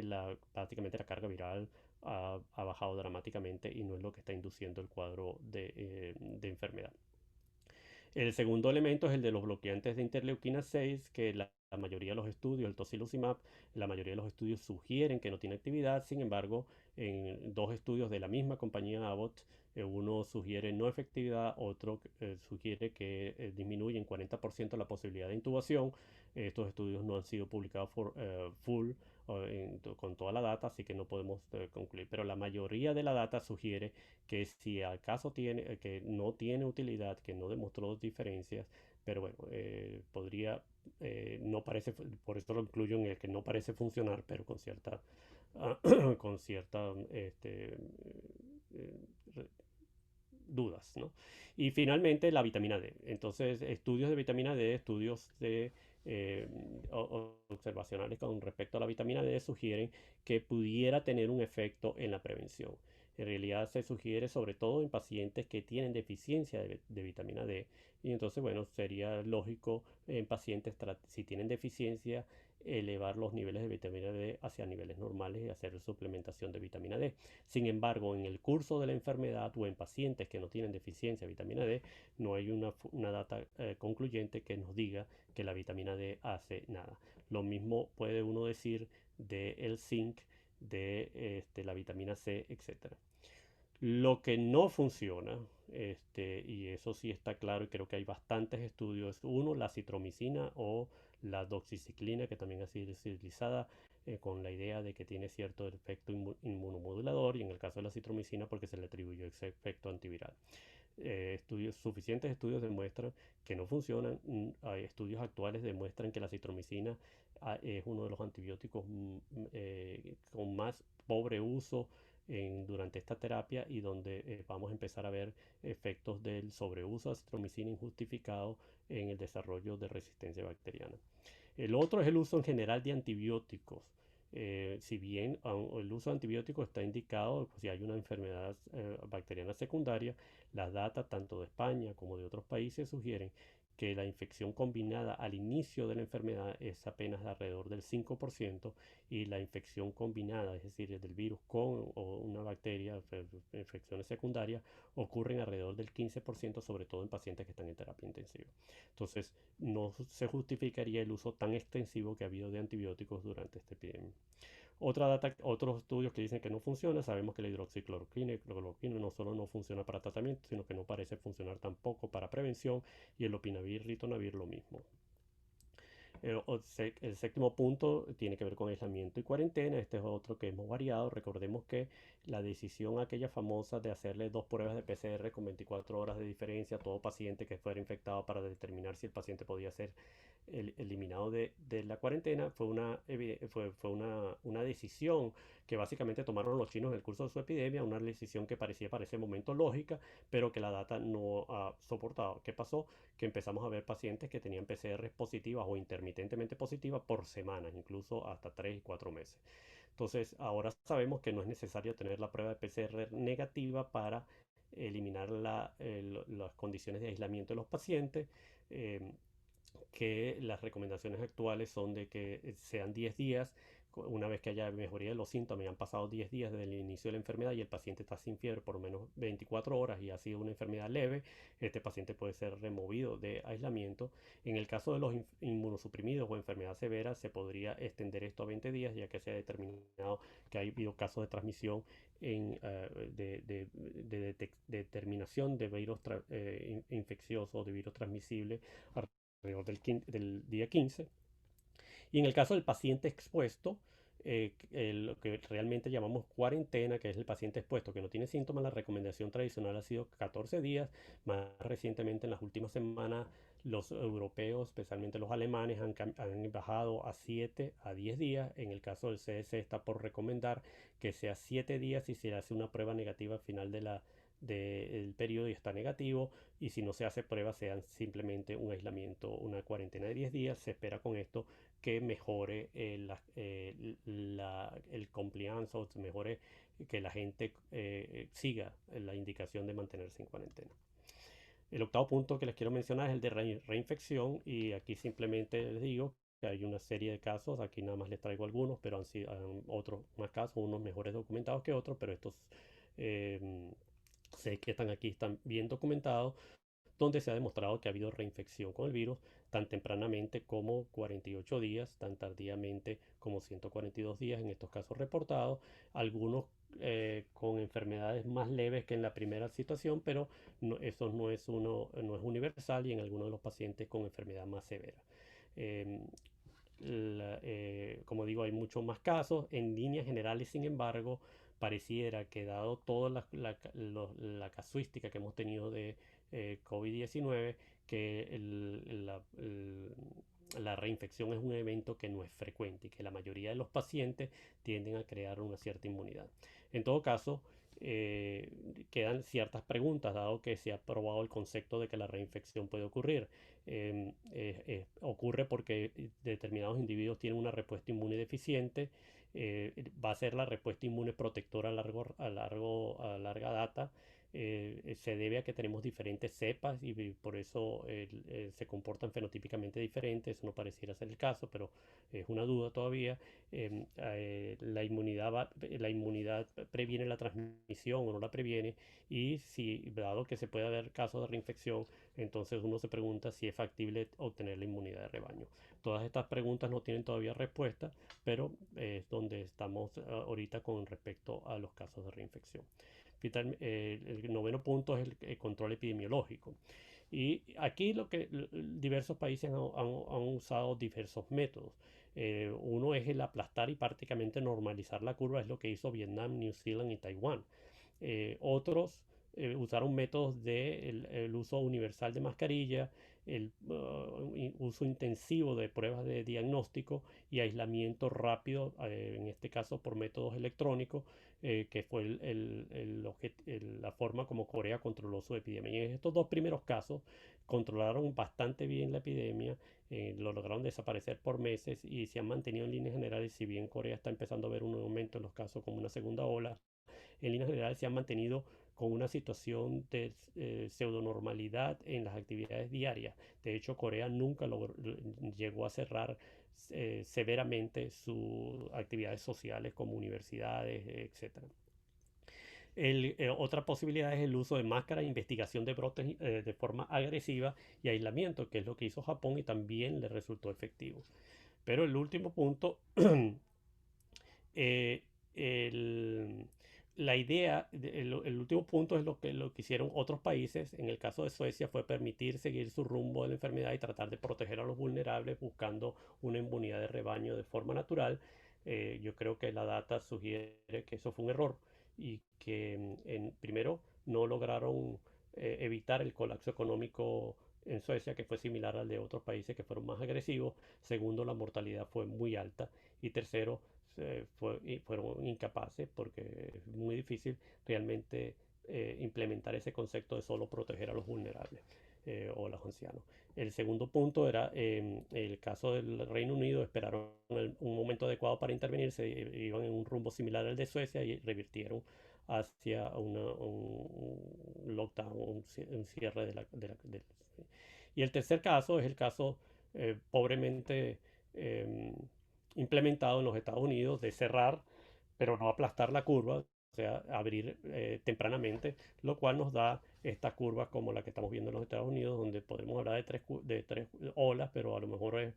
prácticamente la carga viral ha bajado dramáticamente y no es lo que está induciendo el cuadro de enfermedad. El segundo elemento es el de los bloqueantes de interleuquina 6, que la mayoría de los estudios, el tocilizumab, la mayoría de los estudios sugieren que no tiene actividad. Sin embargo, en 2 estudios de la misma compañía Abbott, uno sugiere no efectividad, otro sugiere que disminuye en 40% la posibilidad de intubación. Estos estudios no han sido publicados full con toda la data, así que no podemos concluir. Pero la mayoría de la data sugiere que si acaso que no tiene utilidad, que no demostró diferencias, pero bueno, no parece, por esto lo incluyo en el que no parece funcionar, pero con cierta, con cierta dudas, ¿no? Y finalmente la vitamina D. Entonces, estudios de vitamina D, estudios eh, observacionales con respecto a la vitamina D sugieren que pudiera tener un efecto en la prevención. En realidad se sugiere sobre todo en pacientes que tienen deficiencia de vitamina D. Y entonces, bueno, sería lógico en pacientes, si tienen deficiencia, elevar los niveles de vitamina D hacia niveles normales y hacer suplementación de vitamina D. Sin embargo, en el curso de la enfermedad o en pacientes que no tienen deficiencia de vitamina D, no hay una data concluyente que nos diga que la vitamina D hace nada. Lo mismo puede uno decir del zinc, de la vitamina C, etc. Lo que no funciona, y eso sí está claro y creo que hay bastantes estudios, uno, la citromicina o la doxiciclina, que también ha sido utilizada con la idea de que tiene cierto efecto inmunomodulador, y en el caso de la citromicina porque se le atribuyó ese efecto antiviral. Suficientes estudios demuestran que no funcionan. Hay estudios actuales demuestran que la citromicina es uno de los antibióticos con más pobre uso durante esta terapia, y donde vamos a empezar a ver efectos del sobreuso de citromicina injustificado en el desarrollo de resistencia bacteriana. El otro es el uso en general de antibióticos. Si bien el uso de antibióticos está indicado si hay una enfermedad bacteriana secundaria, las datas tanto de España como de otros países sugieren que la infección combinada al inicio de la enfermedad es apenas alrededor del 5%, y la infección combinada, es decir, del virus con una bacterias, infecciones secundarias, ocurren alrededor del 15%, sobre todo en pacientes que están en terapia intensiva. Entonces, no se justificaría el uso tan extensivo que ha habido de antibióticos durante esta epidemia. Otros estudios que dicen que no funciona, sabemos que la hidroxicloroquina y cloroquina no solo no funciona para tratamiento, sino que no parece funcionar tampoco para prevención, y el lopinavir, ritonavir lo mismo. El séptimo punto tiene que ver con aislamiento y cuarentena. Este es otro que hemos variado. Recordemos que la decisión aquella famosa de hacerle 2 pruebas de PCR con 24 horas de diferencia a todo paciente que fuera infectado para determinar si el paciente podía ser eliminado de la cuarentena fue una decisión que básicamente tomaron los chinos en el curso de su epidemia, una decisión que parecía para ese momento lógica, pero que la data no ha soportado. ¿Qué pasó? Que empezamos a ver pacientes que tenían PCR positivas o intermitentemente positivas por semanas, incluso hasta 3 y 4 meses. Entonces, ahora sabemos que no es necesario tener la prueba de PCR negativa para eliminar las condiciones de aislamiento de los pacientes. Que las recomendaciones actuales son de que sean 10 días, una vez que haya mejoría de los síntomas, y han pasado 10 días desde el inicio de la enfermedad y el paciente está sin fiebre por lo menos 24 horas y ha sido una enfermedad leve, este paciente puede ser removido de aislamiento. En el caso de los inmunosuprimidos o enfermedad severa, se podría extender esto a 20 días, ya que se ha determinado que ha habido casos de transmisión de determinación de virus infeccioso o de virus transmisible alrededor del día 15. Y en el caso del paciente expuesto, lo que realmente llamamos cuarentena, que es el paciente expuesto que no tiene síntomas, la recomendación tradicional ha sido 14 días. Más recientemente, en las últimas semanas, los europeos, especialmente los alemanes, han bajado a 7 a 10 días. En el caso del CDC está por recomendar que sea 7 días si se hace una prueba negativa al final del periodo y está negativo, y si no se hace prueba sean simplemente un aislamiento, una cuarentena de 10 días. Se espera con esto que mejore el compliance, o mejore que la gente siga la indicación de mantenerse en cuarentena. El octavo punto que les quiero mencionar es el de reinfección, y aquí simplemente les digo que hay una serie de casos, aquí nada más les traigo algunos, pero han sido otros más casos, unos mejores documentados que otros, pero estos sé que están bien documentados, donde se ha demostrado que ha habido reinfección con el virus tan tempranamente como 48 días, tan tardíamente como 142 días en estos casos reportados, algunos con enfermedades más leves que en la primera situación, pero eso no es universal, y en algunos de los pacientes con enfermedad más severa. Como digo, hay muchos más casos. En líneas generales, sin embargo, pareciera que dado toda la casuística que hemos tenido de COVID-19, que la reinfección es un evento que no es frecuente y que la mayoría de los pacientes tienden a crear una cierta inmunidad. En todo caso, quedan ciertas preguntas, dado que se ha probado el concepto de que la reinfección puede ocurrir. Ocurre porque determinados individuos tienen una respuesta inmune deficiente. Va a ser la respuesta inmune protectora a larga data. Se debe a que tenemos diferentes cepas y por eso se comportan fenotípicamente diferentes. Eso no pareciera ser el caso, pero es una duda todavía. La inmunidad previene la transmisión o no la previene, y si dado que se puede haber casos de reinfección, entonces uno se pregunta si es factible obtener la inmunidad de rebaño. Todas estas preguntas no tienen todavía respuesta, pero es donde estamos ahorita con respecto a los casos de reinfección. El noveno punto es el control epidemiológico. Y aquí diversos países han usado diversos métodos. Uno es el aplastar y prácticamente normalizar la curva, es lo que hizo Vietnam, New Zealand y Taiwán. Otros usaron métodos el uso universal de mascarilla, el uso intensivo de pruebas de diagnóstico y aislamiento rápido, en este caso por métodos electrónicos, que fue la forma como Corea controló su epidemia. Y en estos dos primeros casos controlaron bastante bien la epidemia, lo lograron desaparecer por meses y se han mantenido en líneas generales. Si bien Corea está empezando a ver un aumento en los casos como una segunda ola, en líneas generales se han mantenido con una situación de pseudonormalidad en las actividades diarias. De hecho, Corea nunca llegó a cerrar severamente sus actividades sociales como universidades, etc. Otra posibilidad es el uso de máscaras, investigación de brotes de forma agresiva y aislamiento, que es lo que hizo Japón y también le resultó efectivo. Pero el último punto, eh, el, la idea, el último punto es lo que hicieron otros países. En el caso de Suecia fue permitir seguir su rumbo de la enfermedad y tratar de proteger a los vulnerables buscando una inmunidad de rebaño de forma natural. Yo creo que la data sugiere que eso fue un error y que primero no lograron evitar el colapso económico en Suecia, que fue similar al de otros países que fueron más agresivos. Segundo, la mortalidad fue muy alta. Y tercero, fueron incapaces porque es muy difícil realmente implementar ese concepto de solo proteger a los vulnerables o a los ancianos. El segundo punto era el caso del Reino Unido, esperaron un momento adecuado para intervenir, se iban en un rumbo similar al de Suecia y revirtieron hacia un lockdown, un cierre y el tercer caso es el caso pobremente eh, implementado en los Estados Unidos de cerrar, pero no aplastar la curva, o sea, abrir tempranamente, lo cual nos da estas curvas como la que estamos viendo en los Estados Unidos, donde podemos hablar de tres olas, pero a lo mejor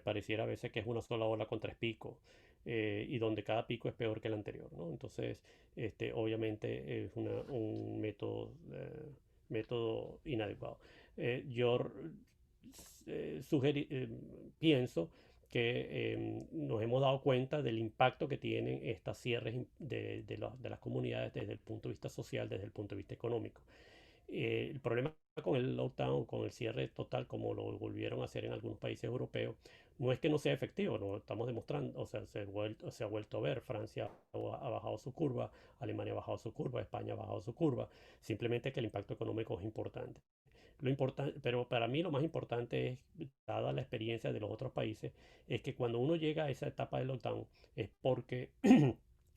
pareciera a veces que es una sola ola con tres picos. Y donde cada pico es peor que el anterior, ¿no? Entonces, obviamente es un método inadecuado. Yo pienso que nos hemos dado cuenta del impacto que tienen estas cierres de las comunidades desde el punto de vista social, desde el punto de vista económico. El problema con el lockdown, con el cierre total, como lo volvieron a hacer en algunos países europeos, no es que no sea efectivo, no estamos demostrando, o sea, se ha vuelto a ver. Francia ha bajado su curva, Alemania ha bajado su curva, España ha bajado su curva, simplemente que el impacto económico es importante. Pero para mí lo más importante es, dada la experiencia de los otros países, es que cuando uno llega a esa etapa del lockdown es porque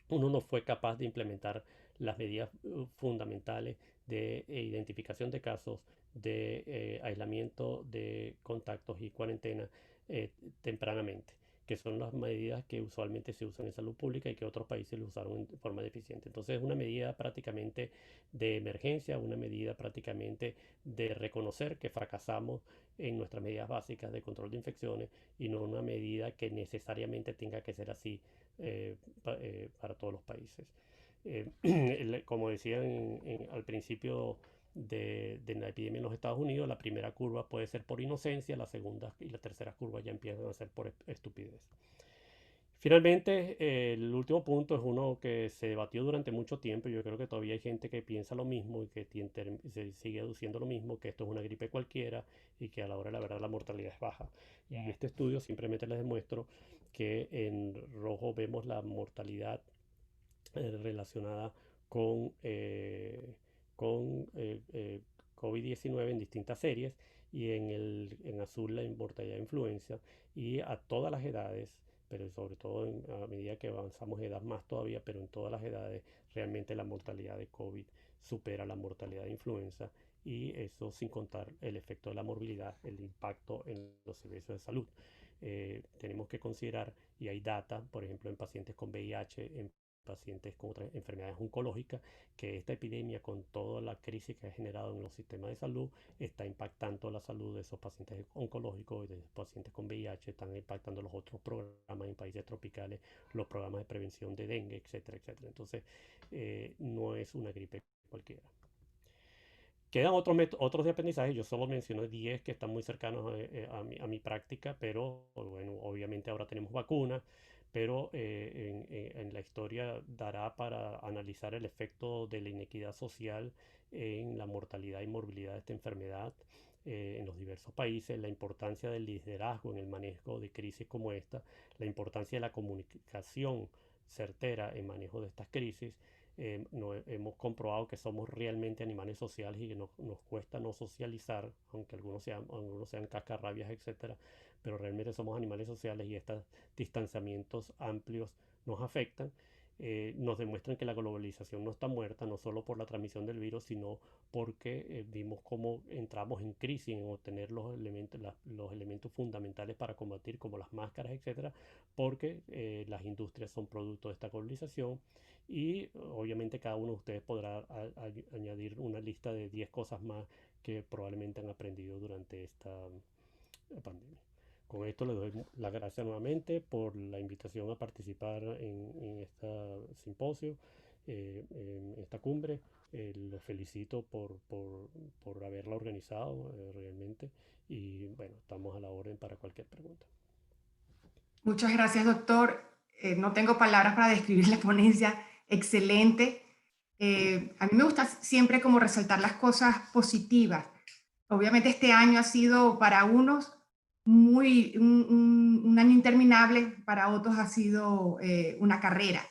uno no fue capaz de implementar las medidas fundamentales de identificación de casos, de aislamiento de contactos y cuarentena eh, tempranamente, que son las medidas que usualmente se usan en salud pública y que otros países lo usaron en forma deficiente. Entonces es una medida prácticamente de emergencia, una medida prácticamente de reconocer que fracasamos en nuestras medidas básicas de control de infecciones y no una medida que necesariamente tenga que ser así para todos los países. Como decían al principio de la epidemia en los Estados Unidos, la primera curva puede ser por inocencia, la segunda y la tercera curva ya empiezan a ser por estupidez. Finalmente, el último punto es uno que se debatió durante mucho tiempo y yo creo que todavía hay gente que piensa lo mismo y que se sigue aduciendo lo mismo, que esto es una gripe cualquiera y que a la hora de la verdad la mortalidad es baja. Y en este estudio simplemente les demuestro que en rojo vemos la mortalidad relacionada con, con COVID-19 en distintas series y en azul la mortalidad de influenza y a todas las edades, pero sobre todo a medida que avanzamos edad más todavía, pero en todas las edades realmente la mortalidad de COVID supera la mortalidad de influenza y eso sin contar el efecto de la morbilidad, el impacto en los servicios de salud. Tenemos que considerar, y hay data, por ejemplo, en pacientes con VIH, en pacientes con otras enfermedades oncológicas, que esta epidemia con toda la crisis que ha generado en los sistemas de salud está impactando la salud de esos pacientes oncológicos y de esos pacientes con VIH, están impactando los otros programas en países tropicales, los programas de prevención de dengue, etcétera, etcétera. Entonces, no es una gripe cualquiera. Quedan otros de aprendizaje, yo solo mencioné 10 que están muy cercanos a mi práctica, pero bueno, obviamente ahora tenemos vacunas, pero en la historia dará para analizar el efecto de la inequidad social en la mortalidad y morbilidad de esta enfermedad en los diversos países, la importancia del liderazgo en el manejo de crisis como esta, la importancia de la comunicación certera en manejo de estas crisis. Hemos comprobado que somos realmente animales sociales y que nos cuesta no socializar, aunque algunos sean cascarrabias, etcétera, pero realmente somos animales sociales y estos distanciamientos amplios nos afectan. nos demuestran que la globalización no está muerta, no solo por la transmisión del virus, sino porque vimos cómo entramos en crisis en obtener los elementos fundamentales para combatir, como las máscaras, etcétera, porque las industrias son producto de esta globalización. Y obviamente cada uno de ustedes podrá añadir una lista de 10 cosas más que probablemente han aprendido durante esta pandemia. Con esto les doy las gracias nuevamente por la invitación a participar en este simposio, en esta cumbre. Los felicito por haberla organizado realmente. Y bueno, estamos a la orden para cualquier pregunta. Muchas gracias, doctor. No tengo palabras para describir la ponencia. Excelente. A mí me gusta siempre como resaltar las cosas positivas. Obviamente este año ha sido para unos un año interminable, para otros ha sido una carrera,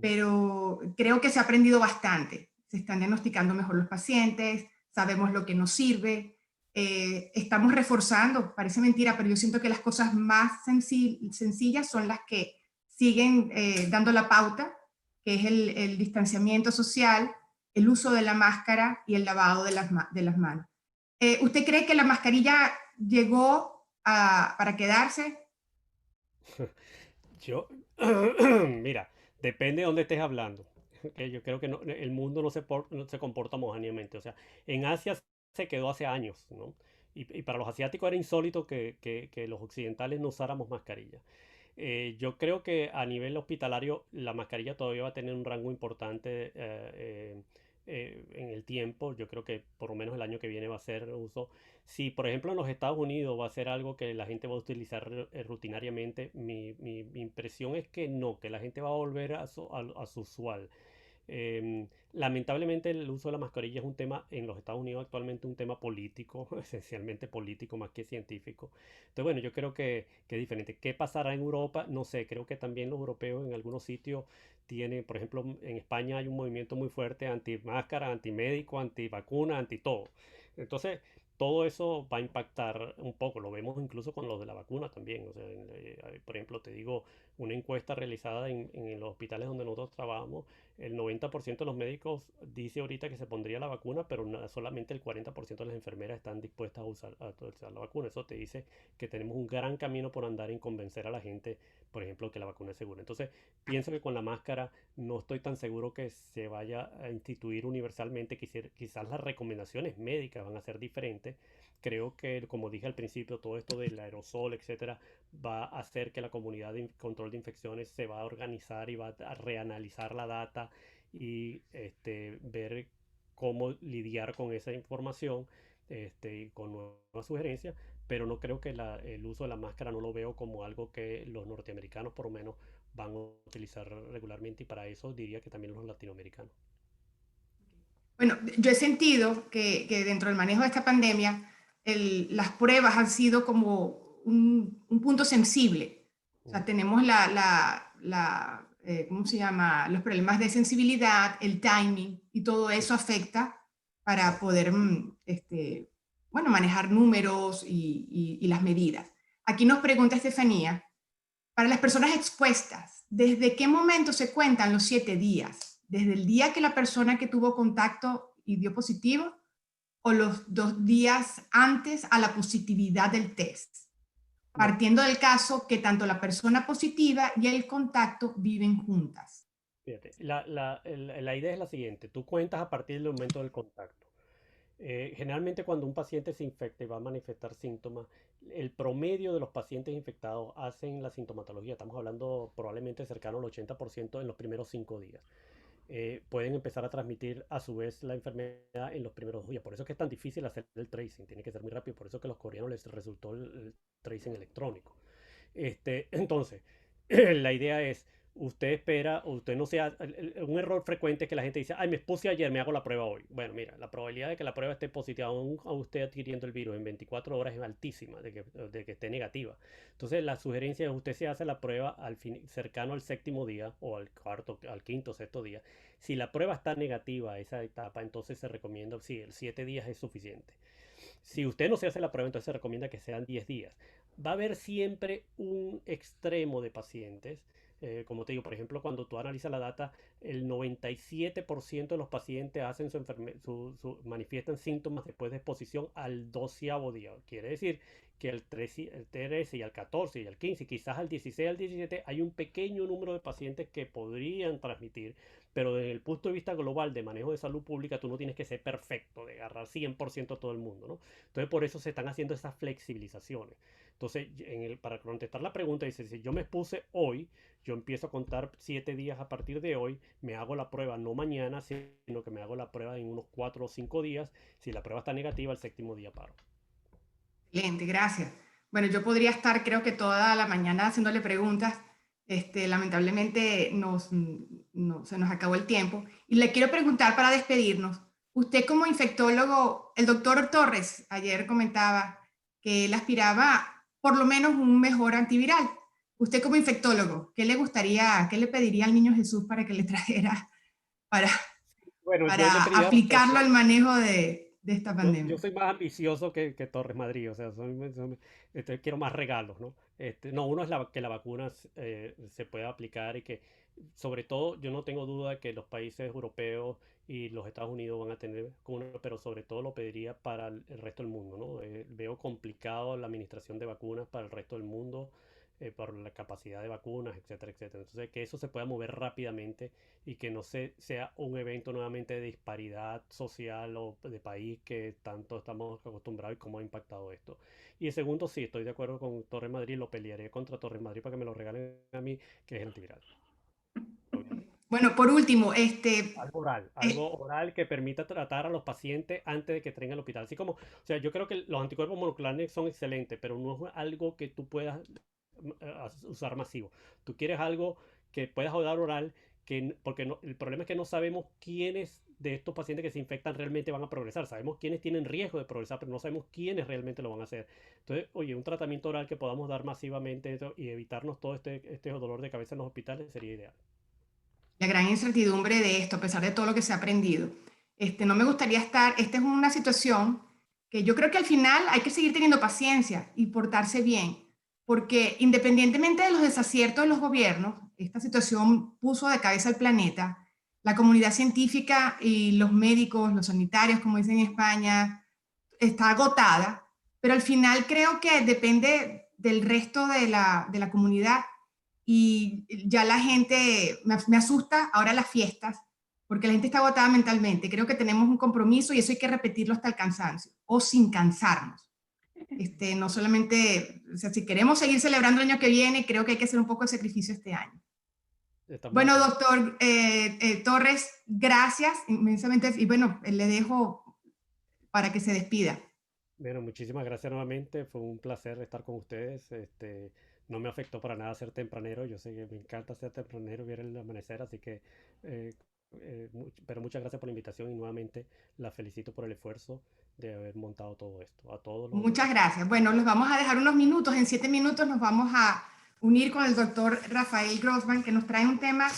pero creo que se ha aprendido bastante. Se están diagnosticando mejor los pacientes, sabemos lo que nos sirve, estamos reforzando, parece mentira, pero yo siento que las cosas más sencillas son las que siguen dando la pauta, que es el distanciamiento social, el uso de la máscara y el lavado de las manos. ¿Usted cree que la mascarilla llegó para quedarse? Yo, mira, depende de dónde estés hablando. Que yo creo que el mundo no se comporta homogéneamente. O sea, en Asia se quedó hace años, ¿no? Y para los asiáticos era insólito que los occidentales no usáramos mascarilla. Yo creo que a nivel hospitalario la mascarilla todavía va a tener un rango importante en el tiempo. Yo creo que por lo menos el año que viene va a ser uso. Si por ejemplo en los Estados Unidos va a ser algo que la gente va a utilizar rutinariamente, mi impresión es que no, que la gente va a volver a su usual. Lamentablemente el uso de la mascarilla es un tema en los Estados Unidos actualmente, un tema político, esencialmente político más que científico. Entonces, bueno, yo creo que es diferente. ¿Qué pasará en Europa? No sé, creo que también los europeos en algunos sitios tienen, por ejemplo, en España hay un movimiento muy fuerte anti-máscara, anti-médico, anti-vacuna, anti-todo. Entonces, todo eso va a impactar un poco, lo vemos incluso con los de la vacuna también. O sea, por ejemplo, te digo, una encuesta realizada en los hospitales donde nosotros trabajamos, el 90% de los médicos dice ahorita que se pondría la vacuna, pero solamente el 40% de las enfermeras están dispuestas a usar la vacuna. Eso te dice que tenemos un gran camino por andar en convencer a la gente, por ejemplo, que la vacuna es segura. Entonces, pienso que con la máscara no estoy tan seguro que se vaya a instituir universalmente. Quizás las recomendaciones médicas van a ser diferentes. Creo que, como dije al principio, todo esto del aerosol, etcétera, va a hacer que la comunidad de control de infecciones se va a organizar y va a reanalizar la data y ver cómo lidiar con esa información con nuevas sugerencias, pero no creo que el uso de la máscara no lo veo como algo que los norteamericanos por lo menos van a utilizar regularmente, y para eso diría que también los latinoamericanos. Bueno, yo he sentido que dentro del manejo de esta pandemia, las pruebas han sido como un punto sensible. O sea, tenemos ¿cómo se llama? Los problemas de sensibilidad, el timing, y todo eso afecta para poder, bueno, manejar números y las medidas. Aquí nos pregunta Estefanía, para las personas expuestas, ¿desde qué momento se cuentan los 7 días? ¿Desde el día que la persona que tuvo contacto y dio positivo o los 2 días antes a la positividad del test? Partiendo del caso que tanto la persona positiva y el contacto viven juntas. Fíjate, la idea es la siguiente: tú cuentas a partir del momento del contacto. Generalmente cuando un paciente se infecta y va a manifestar síntomas, el promedio de los pacientes infectados hacen la sintomatología, estamos hablando probablemente cercano al 80% en los primeros 5 días. Pueden empezar a transmitir a su vez la enfermedad en los primeros 2 días. Por eso es que es tan difícil hacer el tracing, tiene que ser muy rápido. Por eso es que a los coreanos les resultó el tracing electrónico. Entonces, la idea es, usted espera, o usted no sea, un error frecuente es que la gente dice, ay, me expuse ayer, me hago la prueba hoy. Bueno, mira, la probabilidad de que la prueba esté positiva, aún a usted adquiriendo el virus en 24 horas, es altísima de que esté negativa. Entonces, la sugerencia es, usted se hace la prueba cercano al 7º día, o al quinto, sexto día. Si la prueba está negativa a esa etapa, entonces se recomienda, sí, el 7 días es suficiente. Si usted no se hace la prueba, entonces se recomienda que sean 10 días. Va a haber siempre un extremo de pacientes. Como te digo, por ejemplo, cuando tú analizas la data, el 97% de los pacientes hacen manifiestan síntomas después de exposición al 12º día. Quiere decir que el 13 y al 14 y al 15, quizás al 16 al 17, hay un pequeño número de pacientes que podrían transmitir, pero desde el punto de vista global de manejo de salud pública, tú no tienes que ser perfecto, de agarrar 100% a todo el mundo, ¿no? Entonces, por eso se están haciendo esas flexibilizaciones. Entonces, para contestar la pregunta, dice, si yo me expuse hoy, yo empiezo a contar 7 días a partir de hoy, me hago la prueba no mañana, sino que me hago la prueba en unos 4 o 5 días. Si la prueba está negativa, el 7º día paro. Excelente, gracias. Bueno, yo podría estar creo que toda la mañana haciéndole preguntas. Lamentablemente se nos acabó el tiempo. Y le quiero preguntar para despedirnos, usted como infectólogo, el doctor Torres ayer comentaba que él aspiraba por lo menos un mejor antiviral. Usted como infectólogo, ¿qué le gustaría, qué le pediría al niño Jesús para que le trajera para Bueno, yo le pediría aplicarlo al manejo de esta pandemia? Yo soy más ambicioso que Torres Madrid, o sea, quiero más regalos, ¿no? No, uno es que la vacuna se pueda aplicar y que, sobre todo, yo no tengo duda que los países europeos y los Estados Unidos van a tener, pero sobre todo lo pediría para el resto del mundo, ¿no? Veo complicado la administración de vacunas para el resto del mundo, por la capacidad de vacunas, etcétera, etcétera. Entonces, que eso se pueda mover rápidamente y que no sea un evento nuevamente de disparidad social o de país que tanto estamos acostumbrados y cómo ha impactado esto. Y el segundo, sí, estoy de acuerdo con Torres Madrid, lo pelearé contra Torres Madrid para que me lo regalen a mí, que es el antiviral. Bueno, por último, algo oral que permita tratar a los pacientes antes de que estén en el hospital. Así como, o sea, yo creo que los anticuerpos monoclonales son excelentes, pero no es algo que tú puedas usar masivo. Tú quieres algo que puedas dar oral, porque el problema es que no sabemos quiénes de estos pacientes que se infectan realmente van a progresar. Sabemos quiénes tienen riesgo de progresar, pero no sabemos quiénes realmente lo van a hacer. Entonces, oye, un tratamiento oral que podamos dar masivamente y evitarnos todo este dolor de cabeza en los hospitales sería ideal. La gran incertidumbre de esto, a pesar de todo lo que se ha aprendido. No me gustaría esta es una situación que yo creo que al final hay que seguir teniendo paciencia y portarse bien, porque independientemente de los desaciertos de los gobiernos, esta situación puso de cabeza al planeta. La comunidad científica y los médicos, los sanitarios, como dicen en España, está agotada, pero al final creo que depende del resto de la comunidad. Y ya la gente, me asusta ahora las fiestas, porque la gente está agotada mentalmente. Creo que tenemos un compromiso y eso hay que repetirlo hasta el cansancio, o sin cansarnos. No solamente, o sea, si queremos seguir celebrando el año que viene, creo que hay que hacer un poco de sacrificio este año. Bueno, doctor Torres, gracias inmensamente. Y bueno, le dejo para que se despida. Bueno, muchísimas gracias nuevamente. Fue un placer estar con ustedes. No me afectó para nada ser tempranero. Yo sé que me encanta ser tempranero, ver el amanecer, así que, pero muchas gracias por la invitación y nuevamente la felicito por el esfuerzo de haber montado todo esto. A todos los... Muchas gracias. Bueno, los vamos a dejar unos minutos. En 7 minutos nos vamos a unir con el doctor Rafael Grossman, que nos trae un tema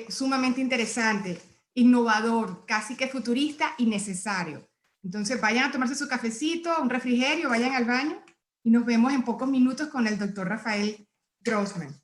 sumamente interesante, innovador, casi que futurista y necesario. Entonces vayan a tomarse su cafecito, un refrigerio, vayan al baño y nos vemos en pocos minutos con el doctor Rafael Grossman.